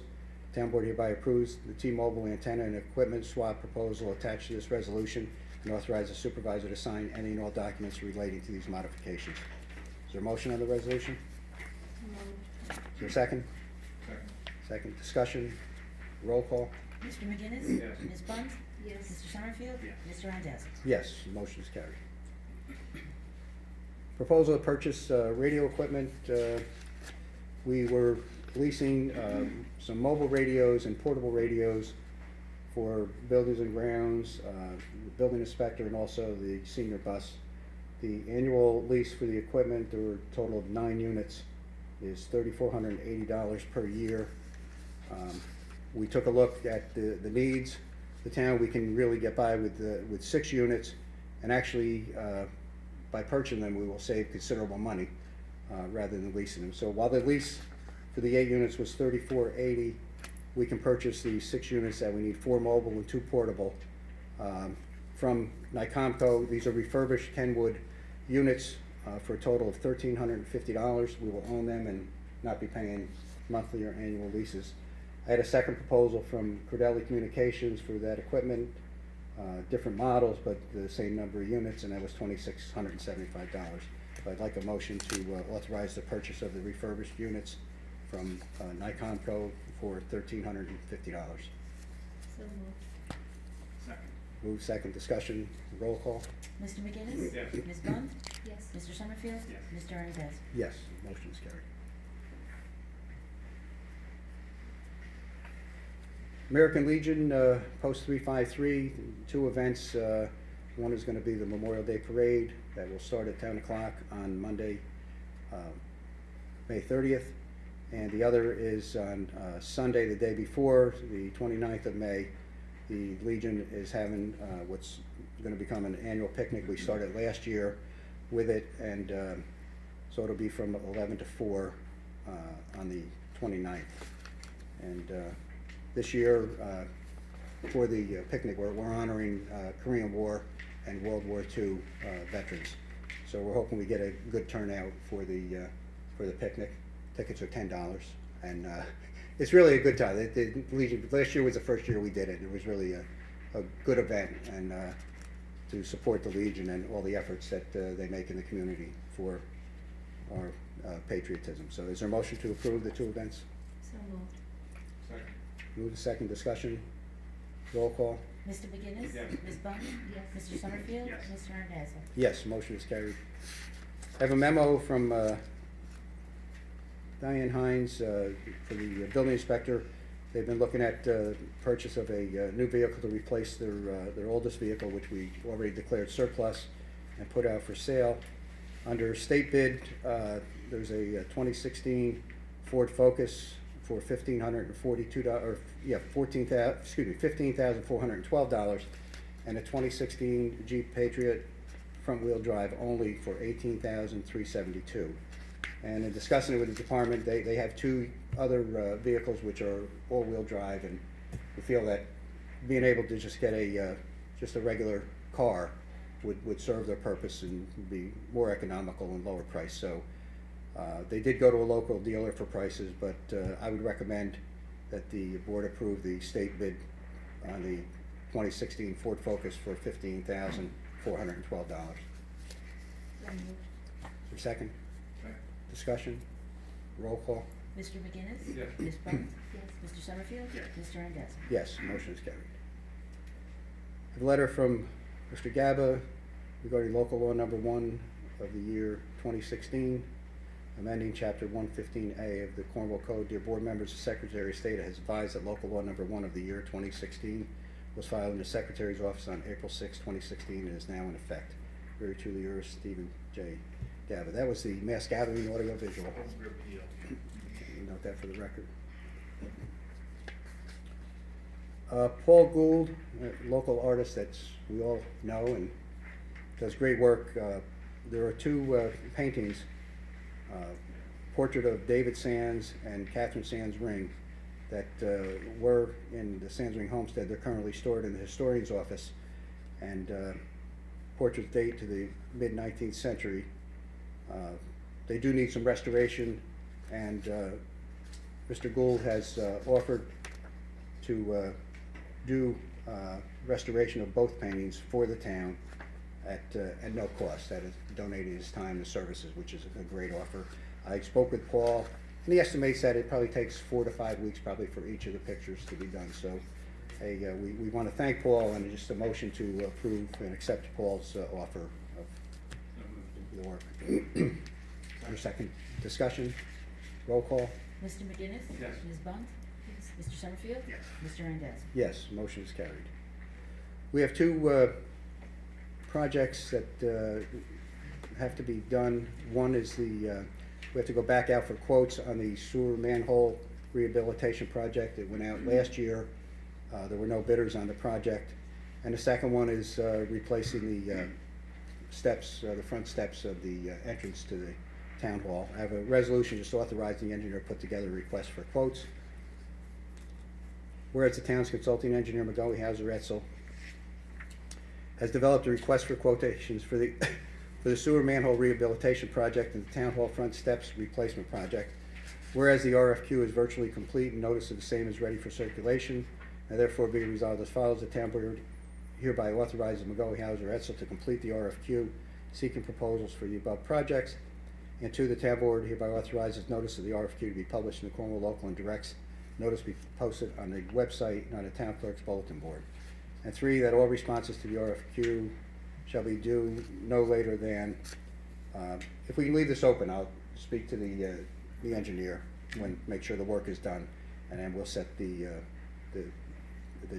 The town board hereby approves the T-Mobile antenna and equipment swap proposal attached to this resolution, and authorizes the supervisor to sign any and all documents relating to these modifications. Is there a motion on the resolution? Is there a second? Second. Second. Discussion? Roll call? Mr. McGinnis? Yes. Ms. Bunt? Yes. Mr. Summerfield? Yes. Mr. Randazzo? Yes, motion is carried. Proposal to purchase radio equipment. We were leasing some mobile radios and portable radios for buildings and grounds, the building inspector, and also the senior bus. The annual lease for the equipment, there were a total of 9 units, is $3,480 per year. We took a look at the needs. The town, we can really get by with 6 units, and actually, by purchasing them, we will save considerable money rather than leasing them. So while the lease for the 8 units was $3,480, we can purchase the 6 units that we need, 4 mobile and 2 portable, from Nicomco. These are refurbished Kenwood units for a total of $1,350. We will own them and not be paying monthly or annual leases. I had a second proposal from Cordelli Communications for that equipment, different models, but the same number of units, and that was $2,675. So I'd like a motion to authorize the purchase of the refurbished units from Nicomco for $1,350. So moved. Second. Move second. Discussion. Roll call? Mr. McGinnis? Yes. Ms. Bunt? Yes. Mr. Summerfield? Yes. Mr. Randazzo? Yes, motion is carried. American Legion, Post 353, 2 events. One is going to be the Memorial Day Parade that will start at 10 o'clock on Monday, May 30th. And the other is on Sunday, the day before, the 29th of May. The Legion is having what's going to become an annual picnic. We started last year with it, and so it'll be from 11 to 4 on the 29th. And this year, for the picnic, we're honoring Korean War and World War II veterans. So we're hoping we get a good turnout for the picnic. Tickets are $10, and it's really a good time. The Legion, last year was the first year we did it. It was really a good event and to support the Legion and all the efforts that they make in the community for our patriotism. So is there a motion to approve the two events? So moved. Second. Move to second discussion. Roll call. Mr. McGinnis? Yes. Ms. Bunt? Yes. Mr. Summerfield? Yes. Mr. Randazzo? Yes, motion is carried. I have a memo from Diane Hines for the building inspector. They've been looking at purchase of a new vehicle to replace their oldest vehicle, which we already declared surplus and put out for sale. Under state bid, there's a 2016 Ford Focus for $15,412, and a 2016 Jeep Patriot front-wheel drive only for $18,372. And in discussing it with the department, they have two other vehicles which are all-wheel drive, and we feel that being able to just get just a regular car would serve their purpose and be more economical and lower price. So they did go to a local dealer for prices, but I would recommend that the board approve the state bid on the 2016 Ford Focus for $15,412. So moved. Second? Discussion? Roll call? Mr. McGinnis? Yes. Ms. Bunt? Yes. Mr. Summerfield? Yes. Mr. Randazzo? Yes, motion is carried. I have a letter from Mr. Gaba regarding local law number 1 of the year 2016, amending chapter 115A of the Cornwall Code. Dear board members, the Secretary of State has advised that local law number 1 of the year 2016 was filed in the Secretary's office on April 6, 2016, and is now in effect. Very truly yours, Stephen J. Gaba. That was the mass gathering audiovisual. Note that for the record. Paul Gould, a local artist that we all know and does great work. There are two paintings, portrait of David Sands and Catherine Sands' ring, that were in the Sands Ring homestead. They're currently stored in the historian's office, and portraits date to the mid-19th century. They do need some restoration, and Mr. Gould has offered to do restoration of both paintings for the town at no cost. That is donating his time and services, which is a great offer. I spoke with Paul, and he estimates that it probably takes 4 to 5 weeks probably for each of the pictures to be done. So hey, we want to thank Paul, and just a motion to approve and accept Paul's offer of the work. Your second discussion? Roll call? Mr. McGinnis? Yes. Ms. Bunt? Yes. Mr. Summerfield? Yes. Mr. Randazzo? Yes, motion is carried. We have two projects that have to be done. One is we have to go back out for quotes on the sewer manhole rehabilitation project. It went out last year. There were no bidders on the project. And the second one is replacing the steps, the front steps of the entrance to the town hall. I have a resolution just authorizing the engineer to put together a request for quotes. Whereas the town's consulting engineer, McGoey Hauser Etzel, has developed a request for quotations for the sewer manhole rehabilitation project and the town hall front steps replacement project. Whereas the RFQ is virtually complete and notice of the same is ready for circulation, and therefore be resolved as follows: the town board hereby authorizes McGoey Hauser Etzel to complete the RFQ, seeking proposals for the above projects. And 2, the town board hereby authorizes notice of the RFQ to be published in the Cornwall Local and directs notice be posted on the website and on the town clerk's bulletin board. And 3, that all responses to the RFQ shall be due no later than, if we can leave this open, I'll speak to the engineer when, make sure the work is done, and then we'll set the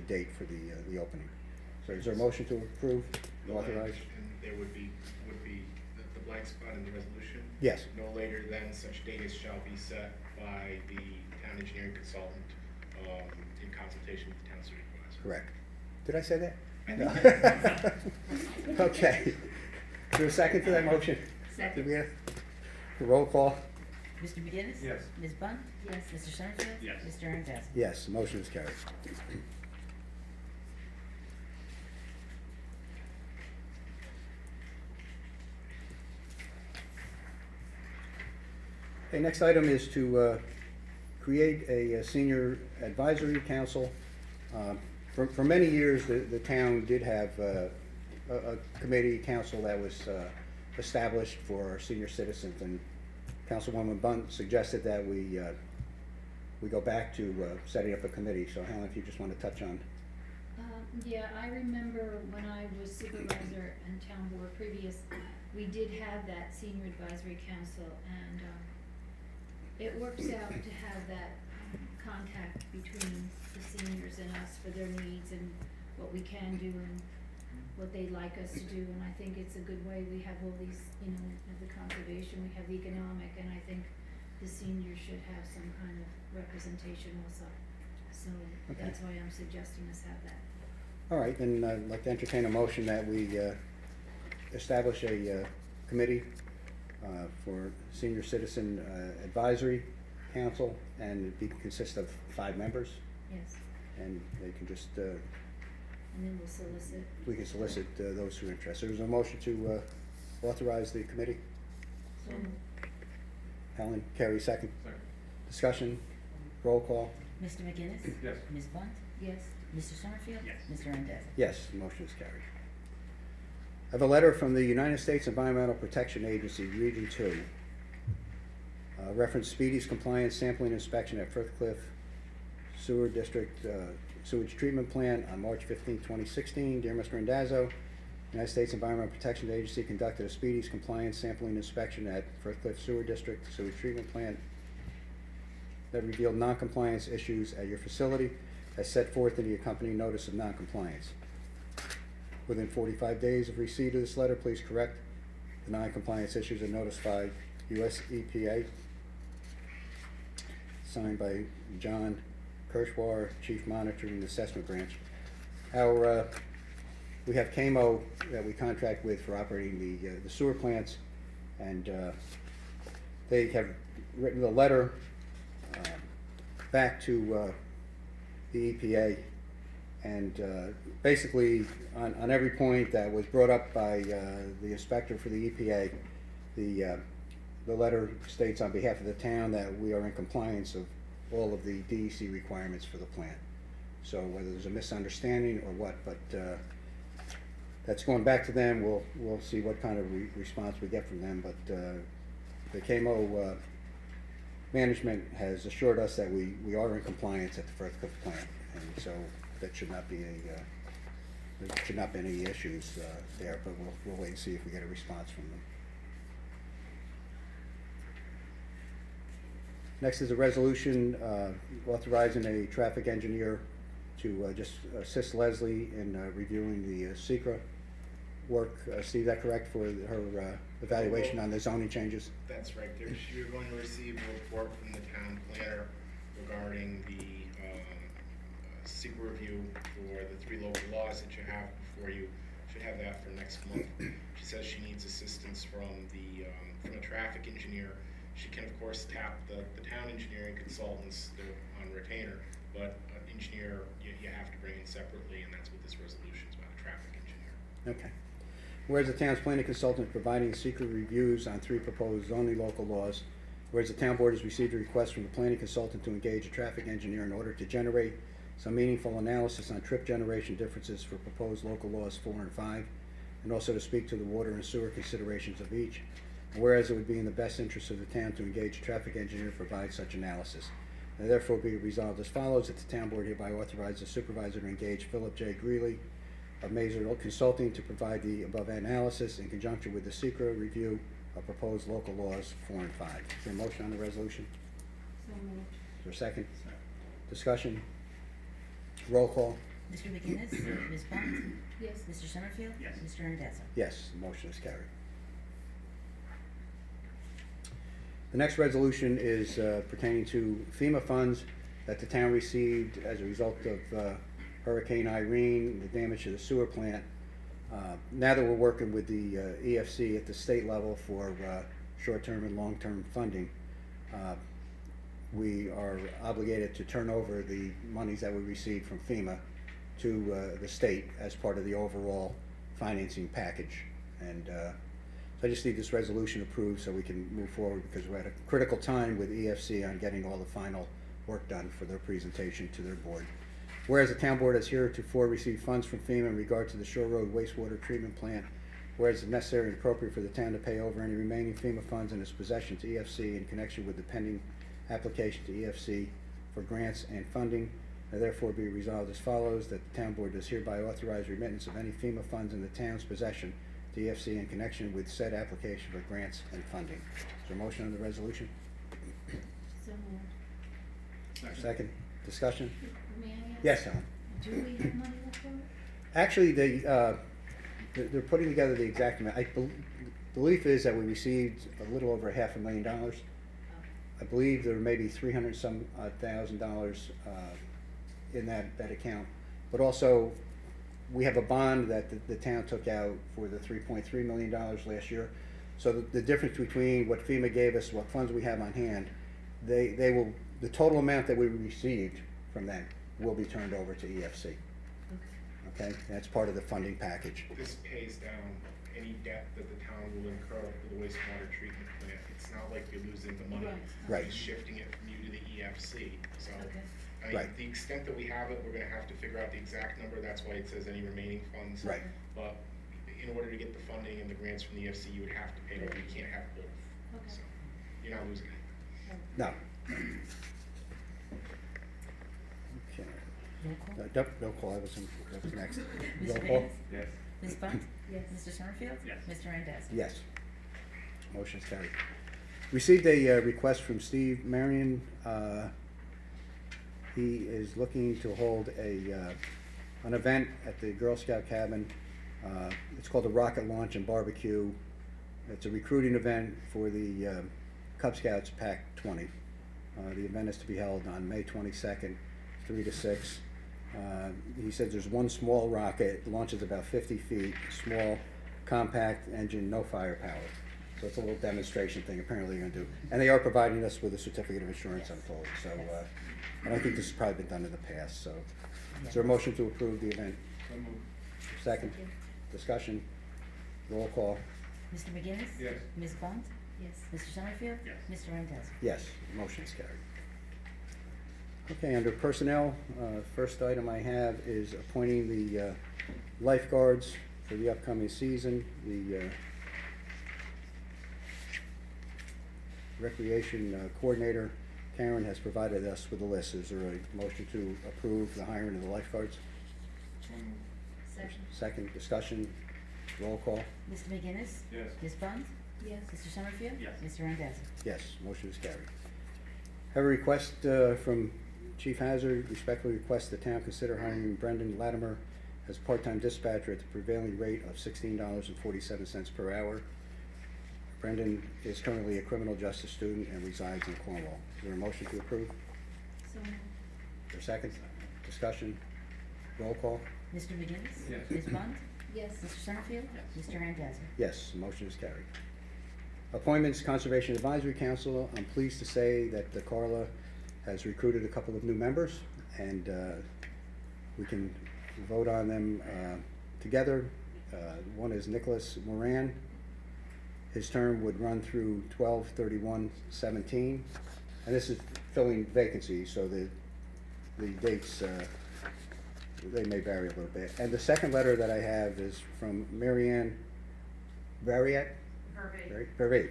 date for the opening. So is there a motion to approve, authorize? And there would be the blank spot in the resolution? Yes. No later than such date as shall be set by the town engineering consultant in consultation with the town supervisor. Correct. Did I say that? I No. think Okay. Is there a second to that motion? Second. Did we have a roll call? Mr. McGinnis? Yes. Ms. Bunt? Yes. Mr. Summerfield? Yes. Mr. Randazzo? Yes, the motion is carried. Okay, next item is to create a senior advisory council. For many years, the town did have a committee, council that was established for our senior citizens, and Councilwoman Bunt suggested that we go back to setting up a committee. So Helen, if you just want to touch on. Yeah, I remember when I was supervisor and town board previous, we did have that senior advisory council, and it works out to have that contact between the seniors and us for their needs and what we can do and what they'd like us to do, and I think it's a good way. We have all these, you know, we have the conservation, we have the economic, and I think the seniors should have some kind of representation also. So Okay. that's why I'm suggesting us have that. All right, then I'd like to entertain a motion that we establish a committee for Senior Citizen Advisory Council, and it consist of 5 members, Yes, and they can just, and then we'll solicit. we can solicit those who are interested. There's a motion to authorize the committee. So, Helen, Carrie, second. Discussion, roll call. Mr. McGinnis? Yes. Ms. Bunt? yes, Mr. Summerfield? Yes. Mr. Randazzo? Yes, the motion is carried. I have a letter from the United States Environmental Protection Agency, Region 2, reference Speedy's compliance sampling inspection at Firthcliffe Sewer District Sewage Treatment Plant on March 15, 2016. Dear Mr. Randazzo, United States Environmental Protection Agency conducted a Speedy's compliance sampling inspection at Firthcliffe Sewer District Sewage Treatment Plant that revealed noncompliance issues at your facility as set forth in the accompanying notice of noncompliance. Within 45 days of receipt of this letter, please correct the noncompliance issues and notify US EPA. Signed by John Kirschwar, Chief Monitoring and Assessment Branch. We have KMO that we contract with for operating the sewer plants, and they have written a letter back to the EPA, and basically on every point that was brought up by the inspector for the EPA, the letter states on behalf of the town that we are in compliance of all of the DEC requirements for the plant. So whether there's a misunderstanding or what, but that's going back to them. We'll see what kind of response we get from them, but the KMO management has assured us that we are in compliance at the Firthcliffe plant, and so that should not be there should not be any issues there, but we'll wait and see if we get a response from them. Next is a resolution authorizing a traffic engineer to just assist Leslie in reviewing the SECRA work. Steve, is that correct, for her evaluation on the zoning changes? That's right. You're going to receive a report from the town planner regarding the secret review for the 3 local laws that you have before you. Should have that for next month. She says she needs assistance from a traffic engineer. She can of course tap the town engineering consultants. They're on retainer, but an engineer you have to bring in separately, and that's what this resolution is about, a traffic engineer. Okay. Whereas the town's planning consultant is providing secret reviews on 3 proposed zoning local laws, whereas the town board has received a request from the planning consultant to engage a traffic engineer in order to generate some meaningful analysis on trip generation differences for proposed local laws 4 and 5, and also to speak to the water and sewer considerations of each. And whereas it would be in the best interest of the town to engage a traffic engineer to provide such analysis. And therefore be resolved as follows, that the town board hereby authorizes the supervisor to engage Philip J. Greeley of Mazer Consulting to provide the above analysis in conjunction with the SECRA review of proposed local laws 4 and 5. Is there a motion on the resolution? so moved. Is there a second? Discussion? Roll call? Mr. McGinnis? Ms. Bunt? Yes, Mr. Summerfield? Yes. Mr. Randazzo? Yes, the motion is carried. The next resolution is pertaining to FEMA funds that the town received as a result of Hurricane Irene, the damage to the sewer plant. Now that we're working with the EFC at the state level for short-term and long-term funding, we are obligated to turn over the monies that we received from FEMA to the state as part of the overall financing package. And so I just need this resolution approved so we can move forward, because we're at a critical time with EFC on getting all the final work done for their presentation to their board. Whereas the town board has heretofore received funds from FEMA in regard to the Shore Road wastewater treatment plant, whereas it's necessary and appropriate for the town to pay over any remaining FEMA funds in its possession to EFC in connection with the pending application to EFC for grants and funding, now therefore be resolved as follows, that the town board does hereby authorize remittance of any FEMA funds in the town's possession to EFC in connection with said application for grants and funding. Is there a motion on the resolution? So moved. Second. Discussion? May I ask? Yes, Helen. Do we have money left over? Actually, they're putting together the exact amount. Belief is that we received a little over $500,000. I believe there may be $300,000 in that account. But also, we have a bond that the town took out for the $3.3 million last year. So the difference between what FEMA gave us, what funds we have on hand, they will, the total amount that we received from them will be turned over to EFC. Okay, that's part of the funding package. This pays down any debt that the town will incur for the wastewater treatment plant. It's not like you're losing the money. Right. It's shifting it from you to the EFC, so. Okay. I mean, Right. the extent that we have it, we're gonna have to figure out the exact number, that's why it says any remaining funds. Right. But in order to get the funding and the grants from the EFC, you would have to pay it over, you can't have both. Okay. So, you're not losing it. No. Okay. Roll call. No call, I was next. Roll Mr. call? Higgins? Yes. Ms. Bunt? Yes. Mr. Summerfield? Yes. Mr. Randazzo? Yes. Motion's carried. Received a request from Steve Marion. He is looking to hold an event at the Girl Scout cabin. It's called the Rocket Launch and Barbecue. It's a recruiting event for the Cub Scouts Pack 20. The event is to be held on May 22nd, 3 to 6. He says there's one small rocket, it launches about 50 feet, small, compact engine, no firepower. So it's a little demonstration thing apparently they're gonna do. And they are providing us with a certificate of insurance, I'm told. So, and I think this has probably been done in the past, so. Is there a motion to approve the event? Second. Discussion? Roll call? Mr. McGinnis? Yes. Ms. Bunt? Yes. Mr. Summerfield? Yes. Mr. Randazzo? Yes, motion is carried. Okay, under personnel, first item I have is appointing the lifeguards for the upcoming season. The recreation coordinator, Karen, has provided us with a list. Is there a motion to approve the hiring of the lifeguards? Second. Second, discussion, roll call? Mr. McGinnis? Yes. Ms. Bunt? Yes. Mr. Summerfield? Yes. Mr. Randazzo? Yes, motion is carried. Have a request from Chief Hazard, respectfully request the town consider hiring Brendan Latimer as part-time dispatcher at the prevailing rate of $16.47 per hour. Brendan is currently a criminal justice student and resides in Cornwall. Is there a motion to approve? So moved. Is there a second? Discussion? Roll call? Mr. McGinnis? Yes. Ms. Bunt? Yes. Mr. Summerfield? Yes. Mr. Randazzo? Yes, the motion is carried. Appointments, Conservation Advisory Council. I'm pleased to say that Carla has recruited a couple of new members, and we can vote on them together. One is Nicholas Moran. His term would run through 12/31/17, and this is filling vacancies, so the dates, they may vary a little bit. And the second letter that I have is from Marianne Variat? Vervee.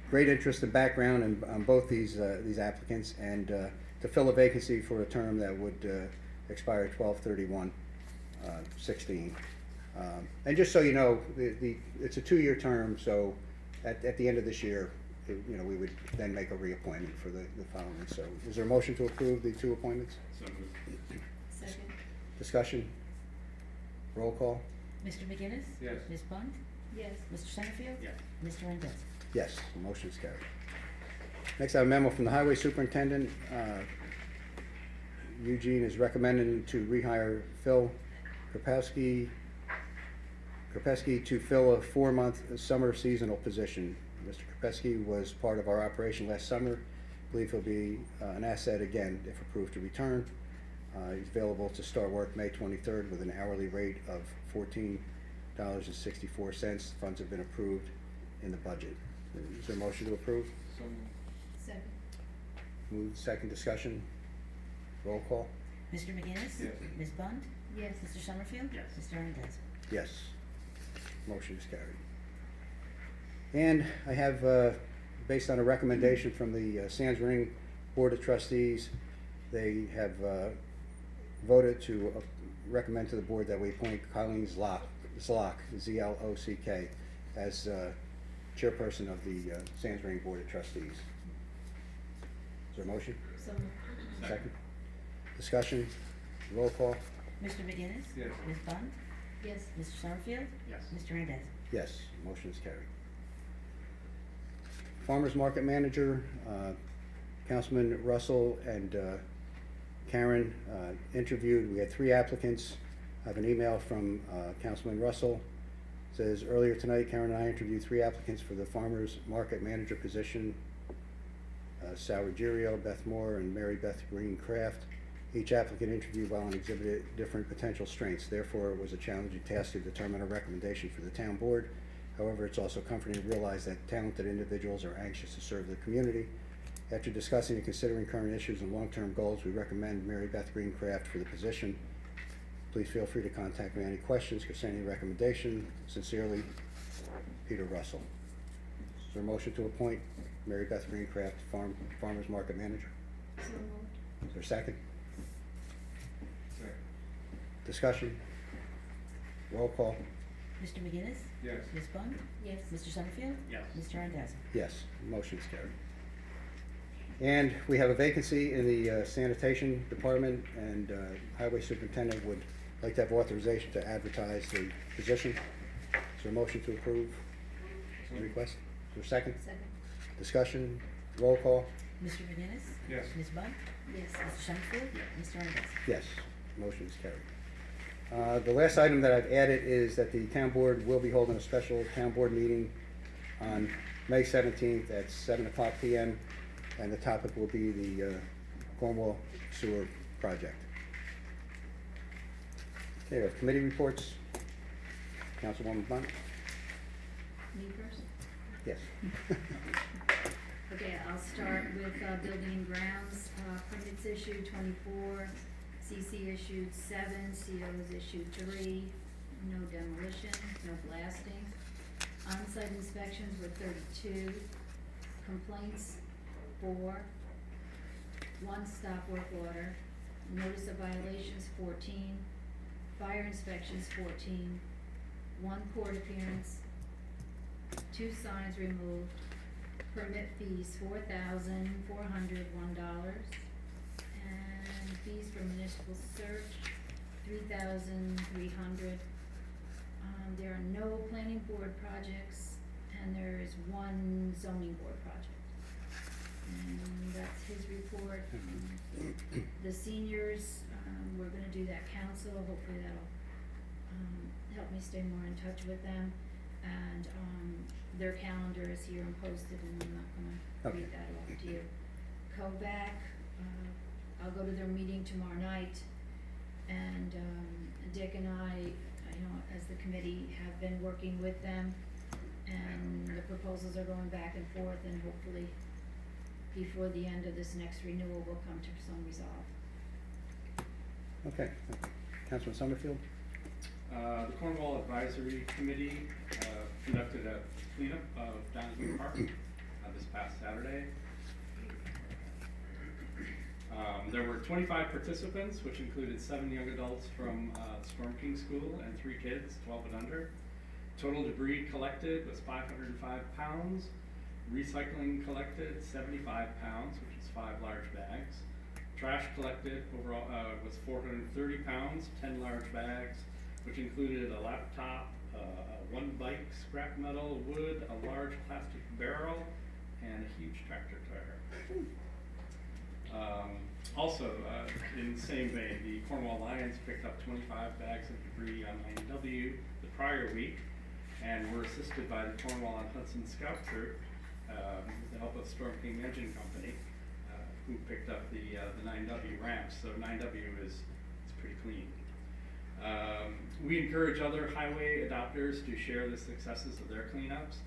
Great interest and background on both these applicants, and to fill a vacancy for a term that would expire 12/31/16. And just so you know, it's a 2-year term, so at the end of this year, we would then make a reappointment for the following. So is there a motion to approve the 2 appointments? So moved. Second. Discussion? Roll call? Mr. McGinnis? Yes. Ms. Bunt? Yes. Mr. Summerfield? Yes. Mr. Randazzo? Yes, the motion is carried. Next, I have a memo from the Highway Superintendent. Eugene is recommending to rehire Phil Krapowski to fill a 4-month summer seasonal position. Mr. Krapowski was part of our operation last summer. I believe he'll be an asset again if approved to return. He's available to start work May 23rd with an hourly rate of $14.64. Funds have been approved in the budget. Is there a motion to approve? So moved. Second. Move second, discussion. Roll call? Mr. McGinnis? Yes. Ms. Bunt? Yes. Mr. Summerfield? Yes. Mr. Randazzo? Yes. Motion is carried. And I have, based on a recommendation from the Sands Ring Board of Trustees, they have voted to recommend to the board that we appoint Colleen Zlock, Z-L-O-C-K, as chairperson of the Sands Ring Board of Trustees. Is there a motion? So moved. Second. Discussion? Roll call? Mr. McGinnis? Yes. Ms. Bunt? Yes. Mr. Summerfield? Yes. Mr. Randazzo? Yes, motion is carried. Farmers Market Manager, Councilman Russell and Karen interviewed. We had 3 applicants. I have an email from Councilman Russell. It says, earlier tonight, Karen and I interviewed 3 applicants for the Farmers Market Manager position. Sal Ruggiero, Beth Moore, and Mary Beth Green Craft. Each applicant interviewed well and exhibited different potential strengths. Therefore, it was a challenging task to determine a recommendation for the town board. However, it's also comforting to realize that talented individuals are anxious to serve the community. After discussing and considering current issues and long-term goals, we recommend Mary Beth Greencraft for the position. Please feel free to contact me any questions concerning the recommendation. Sincerely, Peter Russell. Is there a motion to appoint Mary Beth Greencraft, Farmers Market Manager? So moved. Is there a second? Second. Discussion? Roll call? Mr. McGinnis? Yes. Ms. Bunt? Yes. Mr. Summerfield? Yes. Mr. Randazzo? Yes, motion is carried. And we have a vacancy in the sanitation department, and highway superintendent would like to have authorization to advertise the position. Is there a motion to approve the request? Is there a second? Second. Discussion, roll call? Mr. McGinnis? Yes. Ms. Bunt? Yes. Mr. Summerfield? Mr. Randazzo? Yes, motion is carried. The last item that I've added is that the town board will be holding a special town board meeting on May 17th at 7:00 p.m. and the topic will be the Cornwall sewer project. Okay, we have committee reports. Councilwoman Bunt? Me first? Yes. Okay, I'll start with building and grounds, permits issued 24, CC issued 7, COs issued 3, no demolition, no blasting. On-site inspections were 32, complaints 4, 1 stop work order, notice of violations 14, fire inspections 14, 1 court appearance, 2 signs removed, permit fees $4,401, and fees for municipal search $3,300. There are no planning board projects, and there is 1 zoning board project. And that's his report. The seniors, we're gonna do that council, hopefully that'll help me stay more in touch with them. And their calendar is here and posted, and I'm not gonna read that off to you. Kovac, I'll go to their meeting tomorrow night, and Dick and I, as the committee, have been working with them, and the proposals are going back and forth, and hopefully before the end of this next renewal, we'll come to some resolve. Okay. Councilman Summerfield? The Cornwall Advisory Committee conducted a cleanup of Downsview Park this past Saturday. There were 25 participants, which included 7 young adults from Storm King School and 3 kids, 12 and under. Total debris collected was 505 pounds. Recycling collected 75 pounds, which is 5 large bags. Trash collected overall was 430 pounds, 10 large bags, which included a laptop, 1 bike, scrap metal, wood, a large plastic barrel, and a huge tractor tire. Also, in the same vein, the Cornwall Lions picked up 25 bags of debris on 9W the prior week, and were assisted by the Cornwall and Hudson Scout Troop with the help of Storm King Engine Company, who picked up the 9W ramps. So 9W is pretty clean. We encourage other highway adopters to share the successes of their cleanups.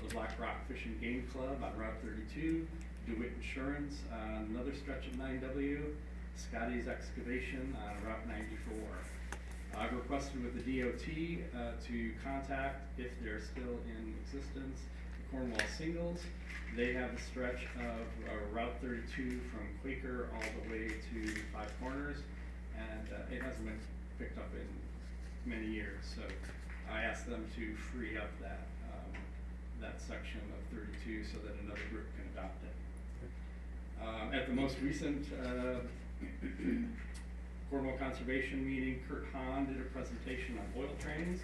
The Black Rock Fish and Game Club on Route 32, DeWitt Insurance on another stretch of 9W, Scotty's Excavation on Route 94. I've requested with the DOT to contact, if they're still in existence, the Cornwall Singles. They have a stretch of Route 32 from Quaker all the way to Five Corners, and it hasn't been picked up in many years. So I asked them to free up that section of 32 so that another group can adopt it. At the most recent Cornwall Conservation meeting, Kurt Hahn did a presentation on oil trains,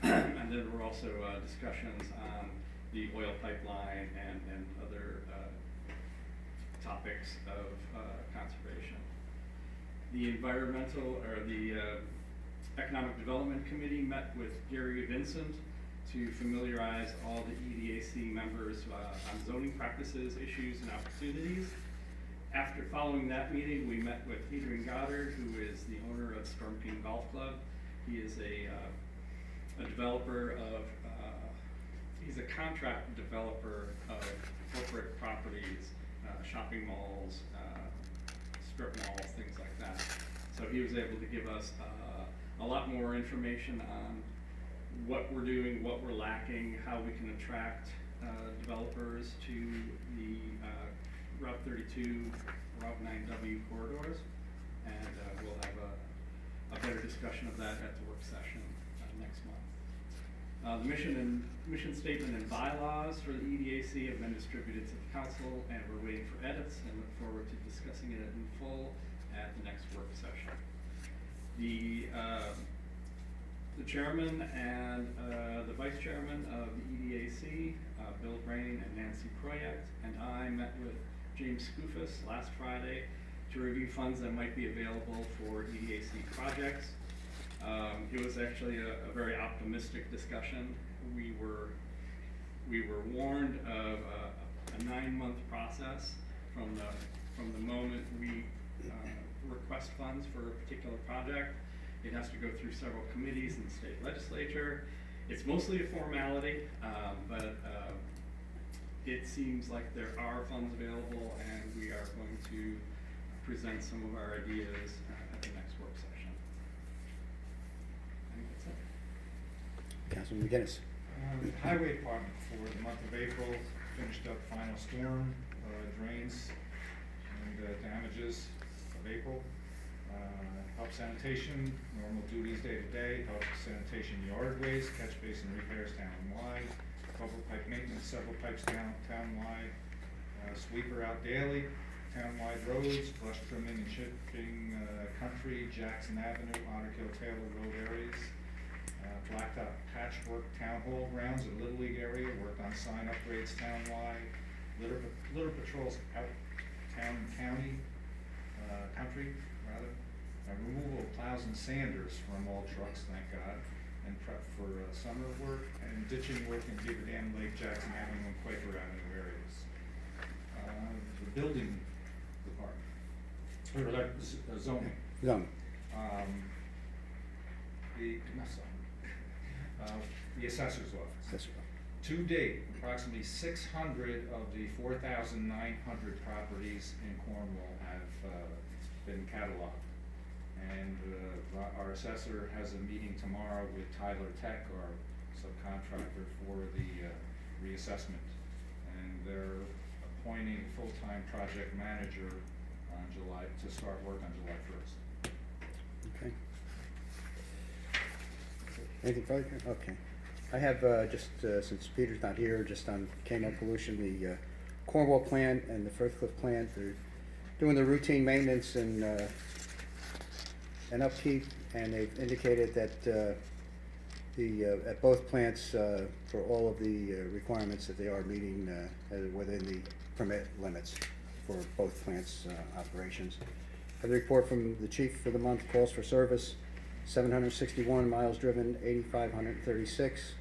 and there were also discussions on the oil pipeline and other topics of conservation. The Economic Development Committee met with Gary Vincent to familiarize all the EDAC members on zoning practices, issues, and opportunities. Following that meeting, we met with Adrian Goddard, who is the owner of Storm King Golf Club. He is a developer of, he's a contract developer of corporate properties, shopping malls, strip malls, things like that. So he was able to give us a lot more information on what we're doing, what we're lacking, how we can attract developers to the Route 32, Route 9W corridors, and we'll have a better discussion of that at the work session next month. The mission statement and bylaws for the EDAC have been distributed to the council, and we're waiting for edits and look forward to discussing it in full at the next work session. The chairman and the vice chairman of the EDAC, Bill Brain and Nancy Proyect, and I met with James Skoufis last Friday to review funds that might be available for EDAC projects. It was actually a very optimistic discussion. We were warned of a 9-month process from the moment we request funds for a particular project. It has to go through several committees in the state legislature. It's mostly a formality, but it seems like there are funds available, and we are going to present some of our ideas at the next work session. I think that's it. Councilman McGinnis. The Highway Department for the month of April finished up final storm drains and damages of April. Help sanitation, normal duties day to day, help sanitation yard waste, catch basin repairs townwide, culvert pipe maintenance, several pipes townwide, sweeper out daily, townwide roads, brush trimming and chipping country, Jackson Avenue, Otter Kill Taylor Road areas, blacktop patchwork town hall grounds at Little League area, worked on sign upgrades townwide, litter patrols out town and county, country rather, removal of plows and sanders from all trucks, thank God, and prep for summer work, and ditching work in Beaver Dam Lake, Jackson Avenue, and Quaker Avenue areas. The building department, or like zoning. Zoning. The assessor's office. Yes, sir. To date, approximately 600 of the 4,900 properties in Cornwall have been cataloged. And our assessor has a meeting tomorrow with Tyler Tech, our subcontractor, for the reassessment. And they're appointing a full-time project manager on to start work on July 1st. Okay. Anything further? Okay. I have just, since Peter's not here, just on Camo pollution, the Cornwall plant and the Firthcliffe plant, they're doing the routine maintenance and upkeep, and they've indicated that at both plants, for all of the requirements, that they are meeting within the permit limits for both plants' operations. The report from the chief for the month calls for service, 761 miles driven, 8,536.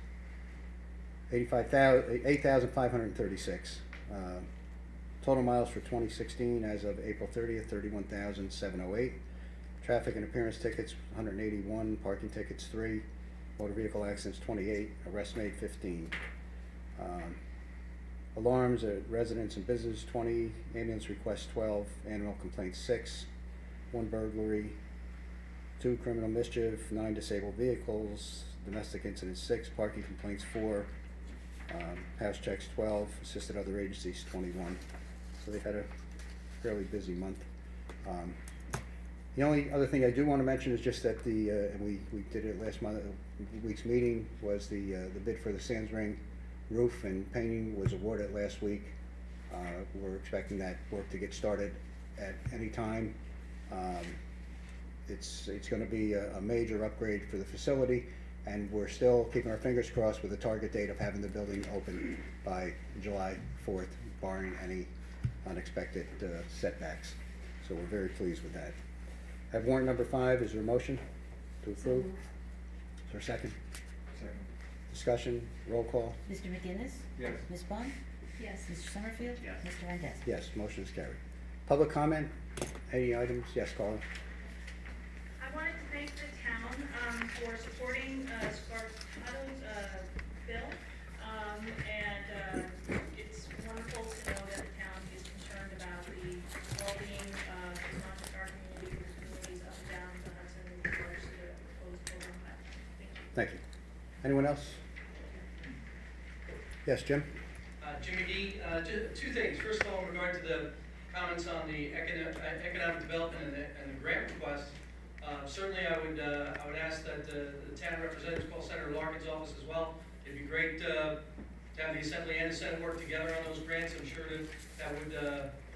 Total miles for 2016 as of April 30th, 31,708. Traffic and appearance tickets, 181. Parking tickets, 3. Motor vehicle accidents, 28. Arrests made, 15. Alarms at residents and business, 20. Ambulance requests, 12. Animal complaints, 6. 1 burglary, 2 criminal mischief, 9 disabled vehicles, domestic incidents 6, parking complaints 4, house checks 12, assisted other agencies 21. So they've had a fairly busy month. The only other thing I do want to mention is just that and we did it last week's meeting, was the bid for the Sands Ring roof and painting was awarded last week. We're expecting that work to get started at any time. It's going to be a major upgrade for the facility, and we're still keeping our fingers crossed with a target date of having the building open by July 4th, barring any unexpected setbacks. So we're very pleased with that. Have warrant number 5, is there a motion to approve? Is there a second? Second. Discussion, roll call? Mr. McGinnis? Yes. Ms. Bond? Yes. Mr. Summerfield? Yes. Mr. Randazzo? Yes, motion is carried. Public comment, any items? Yes, Carla? I wanted to thank the town for supporting Scarpato's bill. And it's wonderful to know that the town is concerned about the well-being of not just our community, but communities up and down the Hudson in regards to the proposed program. Thank you. Thank you. Anyone else? Yes, Jim? Jim McGee, two things. First of all, in regard to the comments on the economic development and the grant request, certainly I would ask that the town representatives call Senator Larkin's office as well. It'd be great to have the Assembly and the Senate work together on those grants. I'm sure that would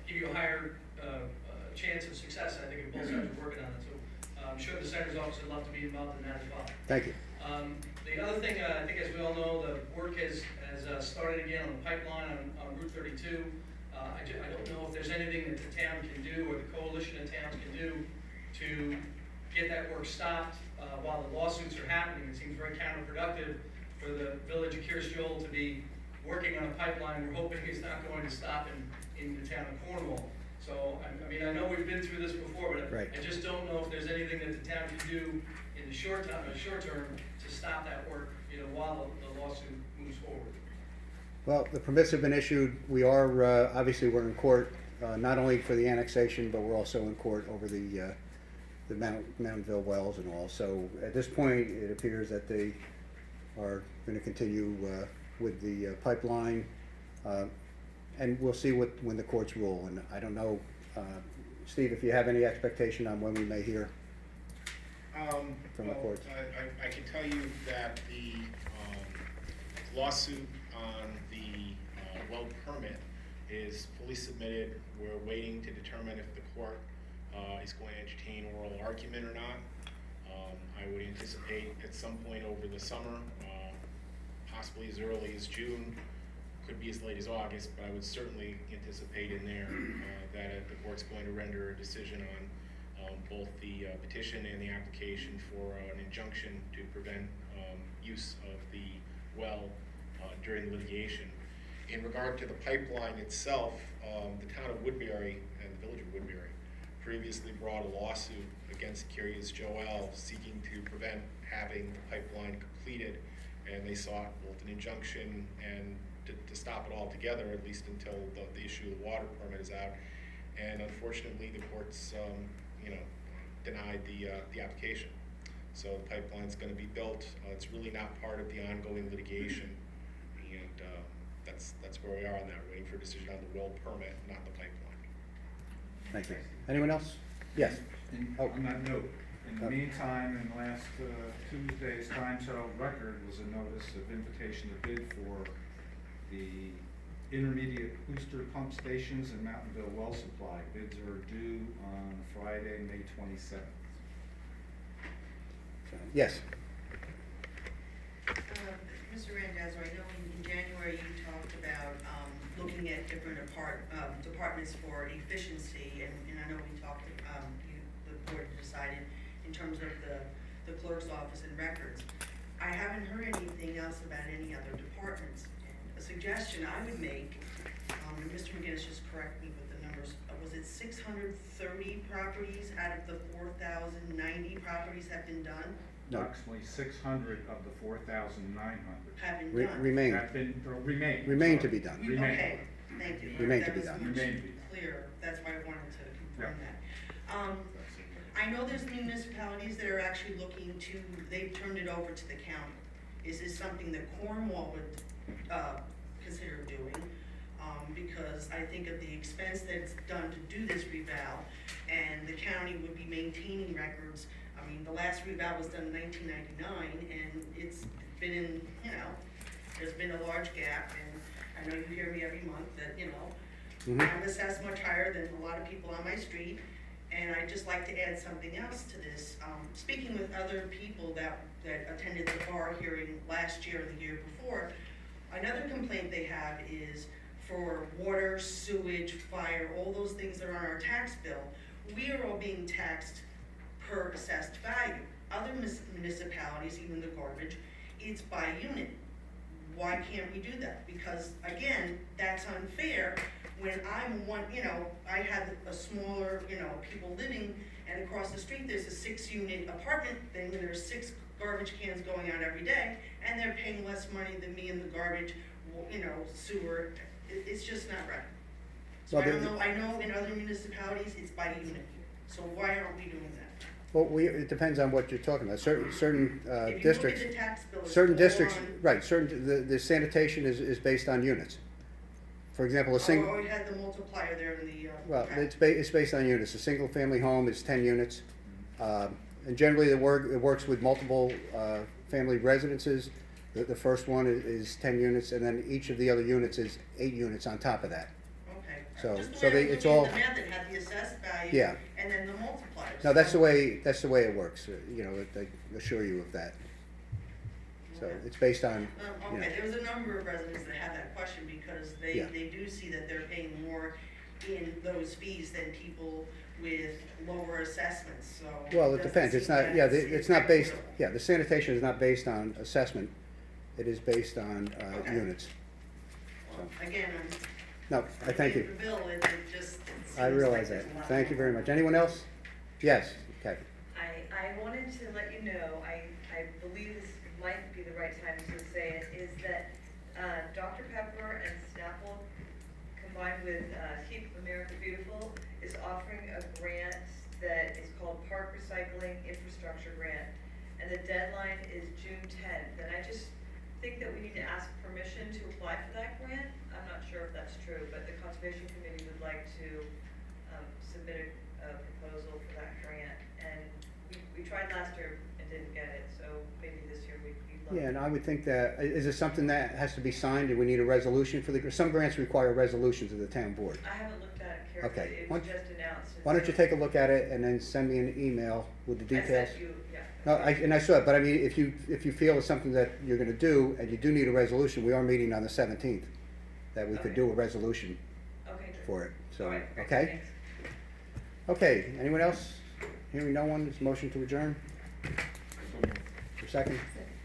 give you a higher chance of success. I think if both sides are working on it. So I'm sure the Senator's office would love to be involved in that as well. Thank you. The other thing, I think as we all know, the work has started again on the pipeline on Route 32. I don't know if there's anything that the town can do or the coalition of towns can do to get that work stopped while the lawsuits are happening. It seems very counterproductive for the village of Kirstjol to be working on a pipeline we're hoping is not going to stop in the town of Cornwall. So, I mean, I know we've been through this before, but Right. I just don't know if there's anything that the town can do in the short term to stop that work, while the lawsuit moves forward. Well, the permits have been issued. We are, obviously, we're in court, not only for the annexation, but we're also in court over the Mountainville wells and all. So at this point, it appears that they are going to continue with the pipeline, and we'll see when the courts rule. And I don't know, Steve, if you have any expectation on when we may hear from the courts. I can tell you that the lawsuit on the well permit is fully submitted. We're waiting to determine if the court is going to entertain oral argument or not. I would anticipate at some point over the summer, possibly as early as June, could be as late as August, but I would certainly anticipate in there that the court's going to render a decision on both the petition and the application for an injunction to prevent use of the well during litigation. In regard to the pipeline itself, the town of Woodbury and the village of Woodbury previously brought a lawsuit against Curious Joel seeking to prevent having the pipeline completed, and they sought both an injunction and to stop it altogether, at least until the issue of the water permit is out. And unfortunately, the courts, denied the application. So the pipeline's going to be built. It's really not part of the ongoing litigation, and that's where we are on that. We're waiting for a decision on the well permit, not the pipeline. Thank you. Anyone else? Yes. On that note, in the meantime, in last Tuesday's Times Herald Record was a notice of invitation to bid for the intermediate booster pump stations in Mountainville well supply. Bids are due on Friday, May 27th. Yes. Mr. Randazzo, I know in January you talked about looking at different departments for efficiency, and I know we talked, the board decided in terms of the clerk's office and records. I haven't heard anything else about any other departments. A suggestion I would make, and Mr. McGinnis, just correct me with the numbers, was it 630 properties out of the 4,090 properties have been done? No. Approximately 600 of the 4,900 Have been done? Remain. have been, or remain. Remain to sorry. be done. Remain. Okay, thank you. Remain to That be was done. much Remain to be done. clearer. That's why I wanted to confirm that. I know there's municipalities that are actually looking to, they've turned it over to the county. Is this something that Cornwall would, consider doing? Because I think of the expense that's done to do this reval, and the county would be maintaining records. I mean, the last reval was done in 1999, and it's been in, you know, there's been a large gap, and I know you hear me every month that, you know, I'm assessed much higher than a lot of people on my street, and I'd just like to add something else to this. Speaking with other people that attended the bar hearing last year or the year before, another complaint they have is for water, sewage, fire, all those things that are on our tax bill, we are all being taxed per assessed value. Other municipalities, even the garbage, it's by unit. Why can't we do that? Because again, that's unfair when I'm one, you know, I had a smaller, you know, people living, and across the street there's a 6-unit apartment thing, and there's 6 garbage cans going out every day, and they're paying less money than me in the garbage, you know, sewer. It's just not right. So Well, I don't know, I know in other municipalities it's by unit, so why aren't we doing that? Well, it depends on what you're talking about. Certain If you districts, look at the tax bill, it's certain all districts, on- right, the sanitation is based on units. For example, a single, Oh, we had the multiplier there in the, well, okay. it's based on units. A single-family home is 10 units. And generally, it works with multiple family residences. The first one is 10 units, and then each of the other units is 8 units on top of that. Okay. So- Just the so way I they- was it's looking all- at the math, it had the assessed value. Yeah. And then the multipliers. No, that's the way it works. You know, I assure you of that. So it's based on, you know. Okay, there was a number of residents that had that question because Yeah. they do see that they're paying more in those fees than people with lower assessments, so. Well, it doesn't depends. It's seem not, that yeah, it's it's not based, equitable. yeah, the sanitation is not based on assessment. It is based on Okay. units. Well, again, No, I thank looking you. at the bill, it just, it seems I like realize there's that. a lot Thank you more. very much. Anyone else? Yes, Kathy. I wanted to let you know, I believe this might be the right time to say it, is that Dr. Pepper and Snapple, combined with Keep America Beautiful, is offering a grant that is called Park Recycling Infrastructure Grant, and the deadline is June 10th. And I just think that we need to ask permission to apply for that grant. I'm not sure if that's true, but the Conservation Committee would like to submit a proposal for that grant. And we tried last year and didn't get it, so maybe this year we'd love Yeah, to. and I would think that, is it something that has to be signed? Do we need a resolution for some grants require resolutions of the town board. I haven't looked at it carefully. Okay. It was just announced. Why don't you take a look at it and then send me an email with the I details? sent you, yeah. No, I saw it, but I mean, if you feel it's something that you're gonna do, and you do need a resolution, we are meeting on the 17th, that we could Okay. do a resolution Okay, good. for it, so, All right, great, okay? thanks. Okay, anyone else? Hearing no one, is motion to adjourn? For second?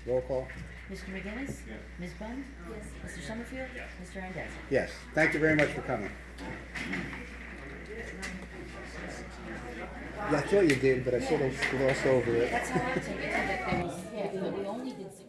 Roll call? Mr. McGinnis? Ms. Bund? Yes. Mr. Summerfield? Mr. Randazzo? Yes, thank you very much for coming. Yeah, I thought you did, but I sort of glossed over it. That's how I took it, that there was, yeah, but we only did 6.